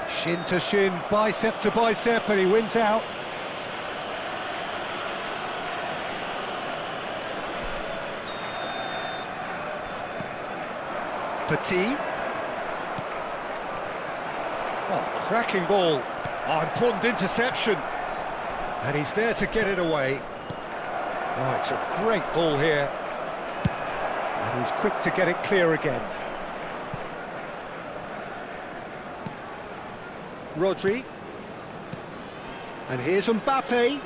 Shin to shin, bicep to bicep, and he wins out. Petit. Oh, cracking ball. Oh, important interception. And he's there to get it away. Oh, it's a great ball here. And he's quick to get it clear again. Rodri. And here's Mbappe.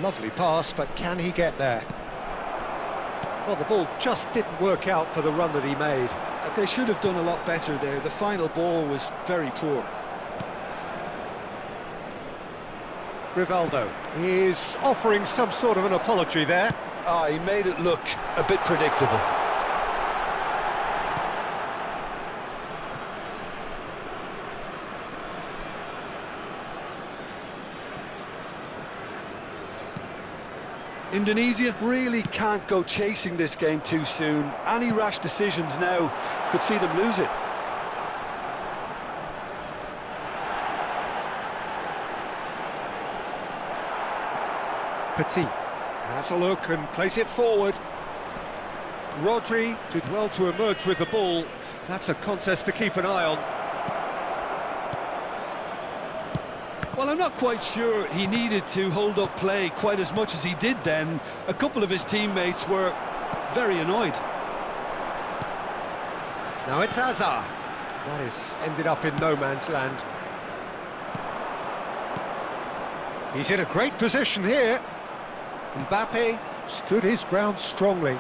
Lovely pass, but can he get there? Well, the ball just didn't work out for the run that he made.
They should have done a lot better there. The final ball was very poor.
Rivaldo is offering some sort of an apology there.
He made it look a bit predictable. Indonesia really can't go chasing this game too soon. Any rash decisions now could see them lose it.
Petit has a look and plays it forward. Rodri did well to emerge with the ball. That's a contest to keep an eye on.
Well, I'm not quite sure he needed to hold up play quite as much as he did then. A couple of his teammates were very annoyed.
Now it's Hazard. That is ended up in no man's land. He's in a great position here. Mbappe stood his ground strongly.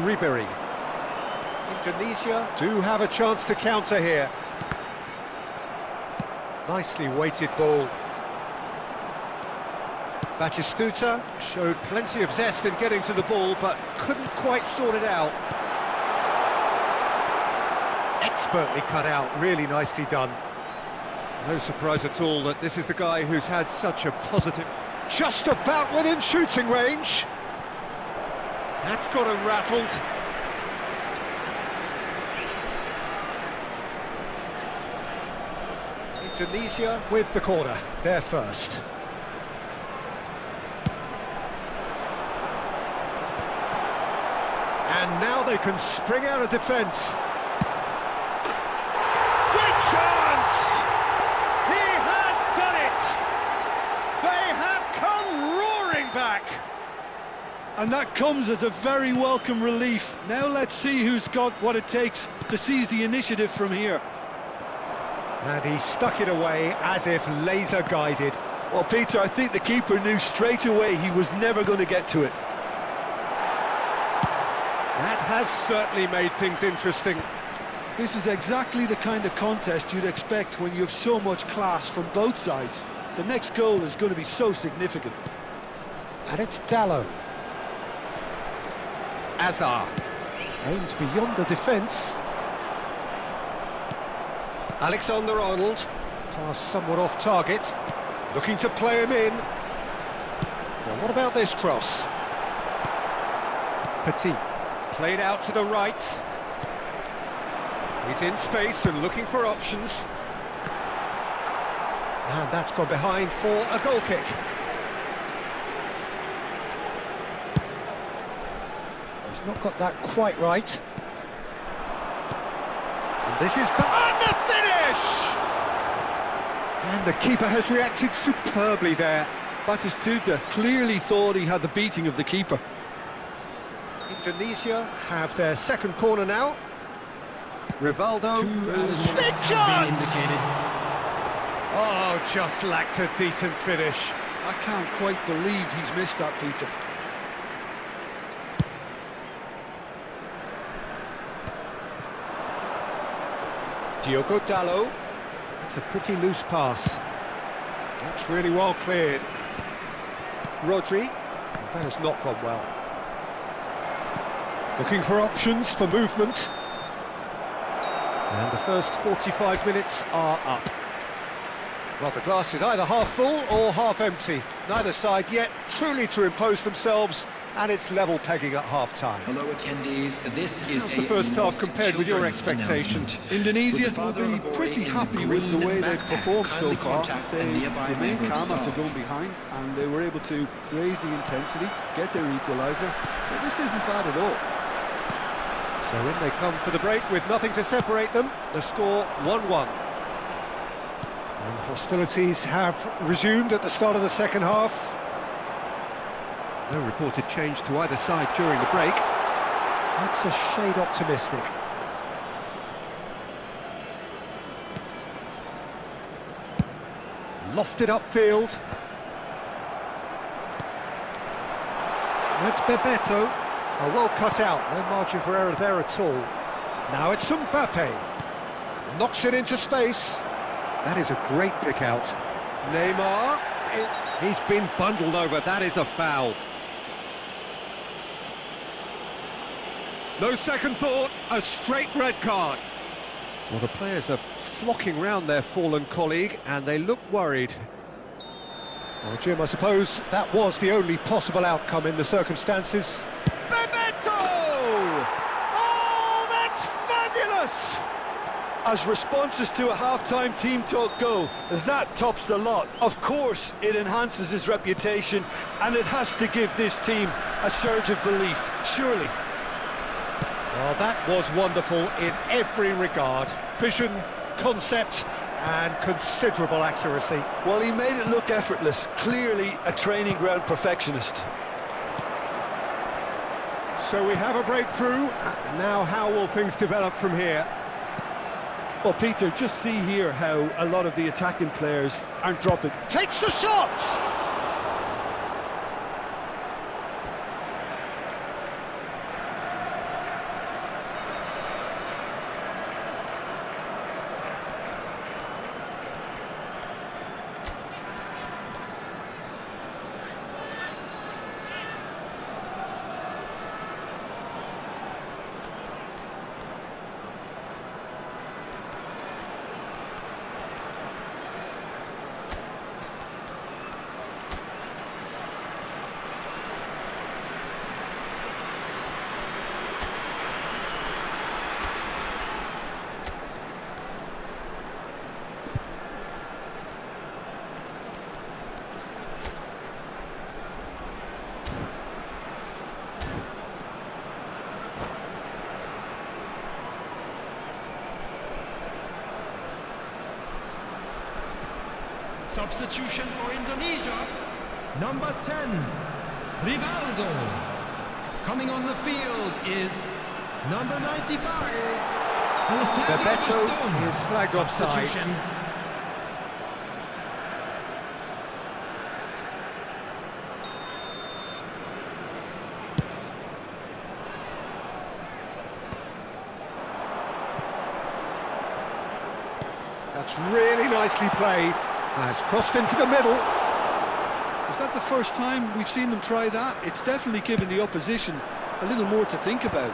Ribery. Indonesia do have a chance to counter here. Nicely weighted ball. Batistuta showed plenty of zest in getting to the ball, but couldn't quite sort it out. Expertly cut out, really nicely done. No surprise at all that this is the guy who's had such a positive... Just about within shooting range. That's got him rattled. Indonesia with the corner, they're first. And now they can spring out of defence.
And that comes as a very welcome relief. Now let's see who's got what it takes to seize the initiative from here.
And he stuck it away as if laser guided.
Well, Peter, I think the keeper knew straight away he was never going to get to it.
That has certainly made things interesting.
This is exactly the kind of contest you'd expect when you have so much class from both sides. The next goal is going to be so significant.
And it's Dallo. Azar aims beyond the defence. Alexander-Arnold, pass somewhat off target, looking to play him in. Now what about this cross? Petit, played out to the right. He's in space and looking for options. And that's gone behind for a goal kick. He's not got that quite right. And this is... And the finish! And the keeper has reacted superbly there.
Batistuta clearly thought he had the beating of the keeper.
Indonesia have their second corner now. Rivaldo. Big chance! Oh, just lacked a decent finish.
I can't quite believe he's missed that, Peter.
Diogo Dallo. It's a pretty loose pass. That's really well cleared. Rodri. That has not gone well. Looking for options for movement. And the first 45 minutes are up. Well, the glass is either half full or half empty. Neither side yet truly to impose themselves, and it's level pegging at half-time.
Hello attendees, this is
How's the first half compared with your expectation?
Indonesia will be pretty happy with the way they've performed so far. They remained calm after going behind, and they were able to raise the intensity, get their equaliser, so this isn't bad at all.
So in they come for the break with nothing to separate them. The score 1-1. And hostilities have resumed at the start of the second half. No reported change to either side during the break. That's a shade optimistic. Lofted upfield. That's Bebeto. Oh, well cut out, no margin for error there at all. Now it's Mbappe. Knocks it into space. That is a great pick out. Neymar. He's been bundled over, that is a foul. No second thought, a straight red card. Well, the players are flocking round their fallen colleague and they look worried. Well, Jim, I suppose that was the only possible outcome in the circumstances. Bebeto! Oh, that's fabulous!
As responses to a half-time team talk go, that tops the lot. Of course, it enhances his reputation, and it has to give this team a surge of belief, surely.
Well, that was wonderful in every regard. Vision, concept, and considerable accuracy.
Well, he made it look effortless. Clearly a training ground perfectionist.
So we have a breakthrough. Now how will things develop from here?
Well, Peter, just see here how a lot of the attacking players aren't dropping.
Takes the shot!
Substitution for Indonesia, number 10, Rivaldo. Coming on the field is number 95.
Bebeto is flagged offside.
Substitution.
That's really nicely played. Has crossed into the middle.
Is that the first time we've seen them try that? It's definitely given the opposition a little more to think about.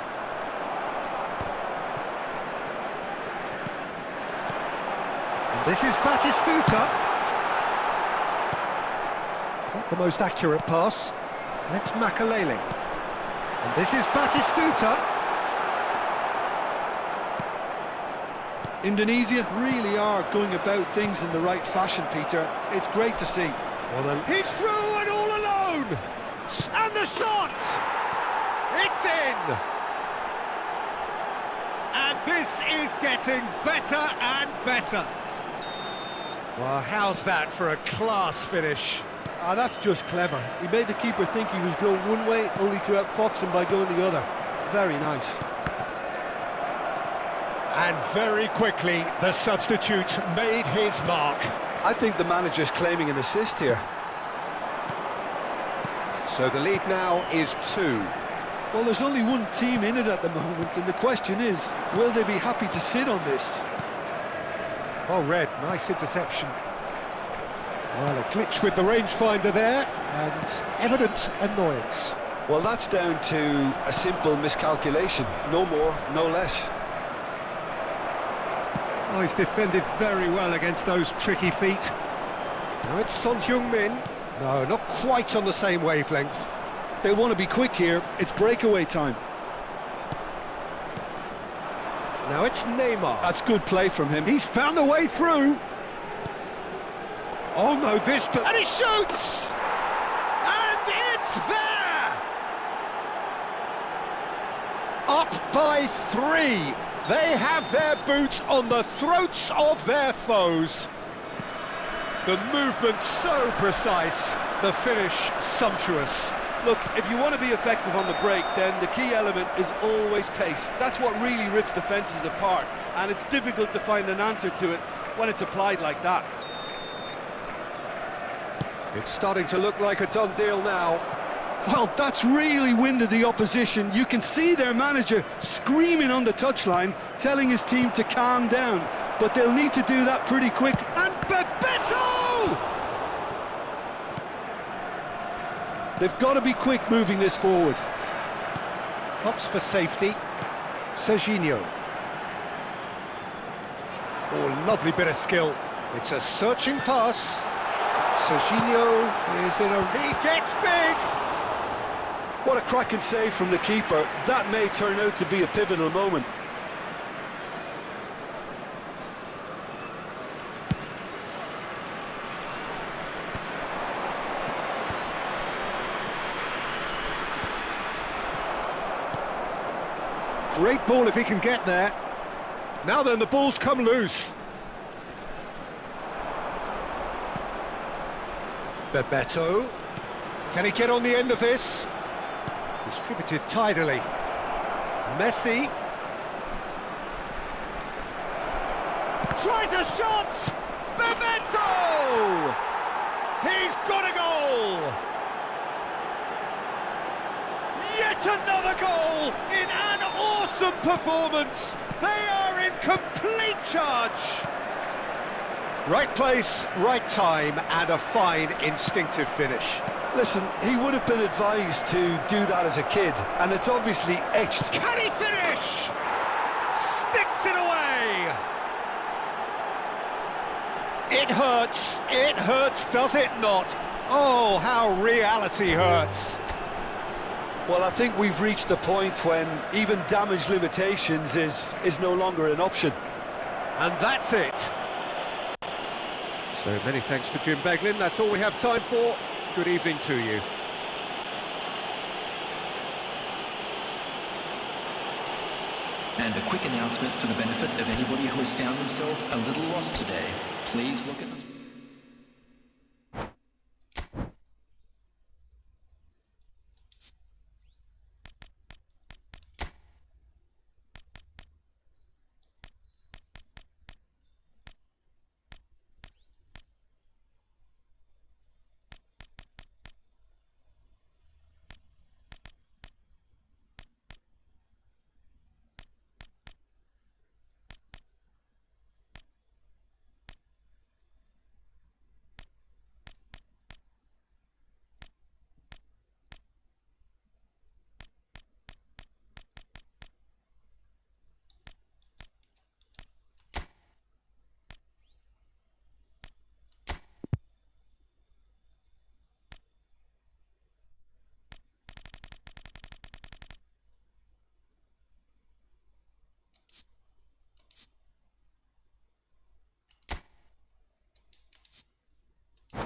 And this is Batistuta. Not the most accurate pass. And it's Makalele. And this is Batistuta.
Indonesia really are going about things in the right fashion, Peter. It's great to see.
He's through and all alone! And the shot! It's in! And this is getting better and better. Well, how's that for a class finish?
Ah, that's just clever. He made the keeper think he was going one way, only to outfox him by going the other. Very nice.
And very quickly, the substitute made his mark.
I think the manager's claiming an assist here.
So the lead now is 2.
Well, there's only one team in it at the moment, and the question is, will they be happy to sit on this?
Oh, Red, nice interception. Well, a glitch with the rangefinder there, and evident annoyance.
Well, that's down to a simple miscalculation. No more, no less.
Oh, he's defended very well against those tricky feet. Now it's Son Heung-min. No, not quite on the same wavelength.
They want to be quick here. It's breakaway time.
Now it's Neymar.
That's good play from him.
He's found a way through. Oh no, and he shoots! And it's there! Up by 3. They have their boots on the throats of their foes. The movement so precise, the finish sumptuous.
Look, if you want to be effective on the break, then the key element is always pace. That's what really rips defences apart, and it's difficult to find an answer to it when it's applied like that.
It's starting to look like a done deal now.
Well, that's really winded the opposition. You can see their manager screaming on the touchline, telling his team to calm down. But they'll need to do that pretty quick.
And Bebeto!
They've got to be quick moving this forward.
Hops for safety. Serginho. Oh, lovely bit of skill. It's a searching pass. Serginho is in a... He gets big!
What a cracking save from the keeper. That may turn out to be a pivotal moment.
Great ball if he can get there. Now then, the ball's come loose. Bebeto. Can he get on the end of this? Distributed tidily. Messi. Tries a shot! Bebeto! He's got a goal! Yet another goal in an awesome performance! They are in complete charge! Right place, right time, and a fine instinctive finish.
Listen, he would have been advised to do that as a kid, and it's obviously etched.
Can he finish? Sticks it away! It hurts, does it not? Oh, how reality hurts.
Well, I think we've reached the point when even damage limitations is no longer an option.
And that's it. So many thanks to Jim Beglin. That's all we have time for. Good evening to you.
And a quick announcement for the benefit of anybody who has found themselves a little lost today. Please look at the...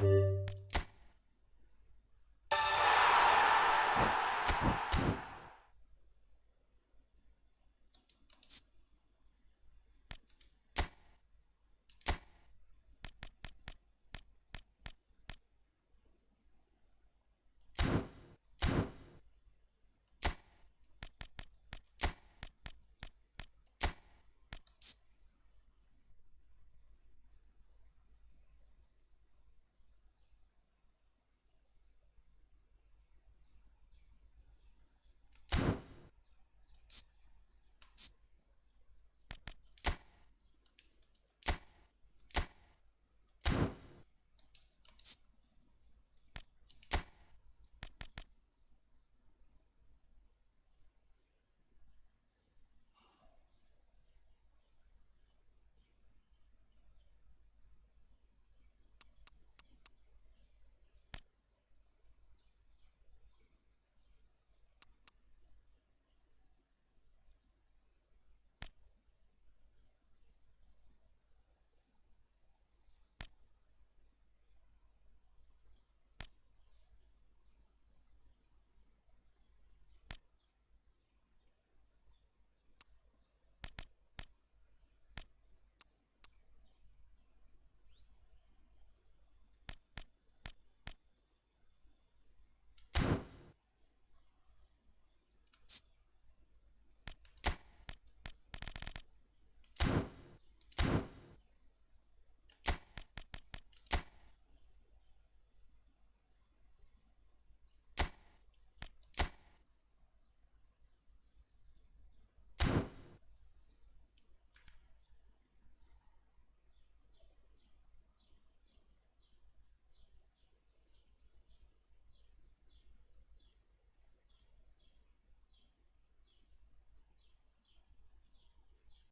you.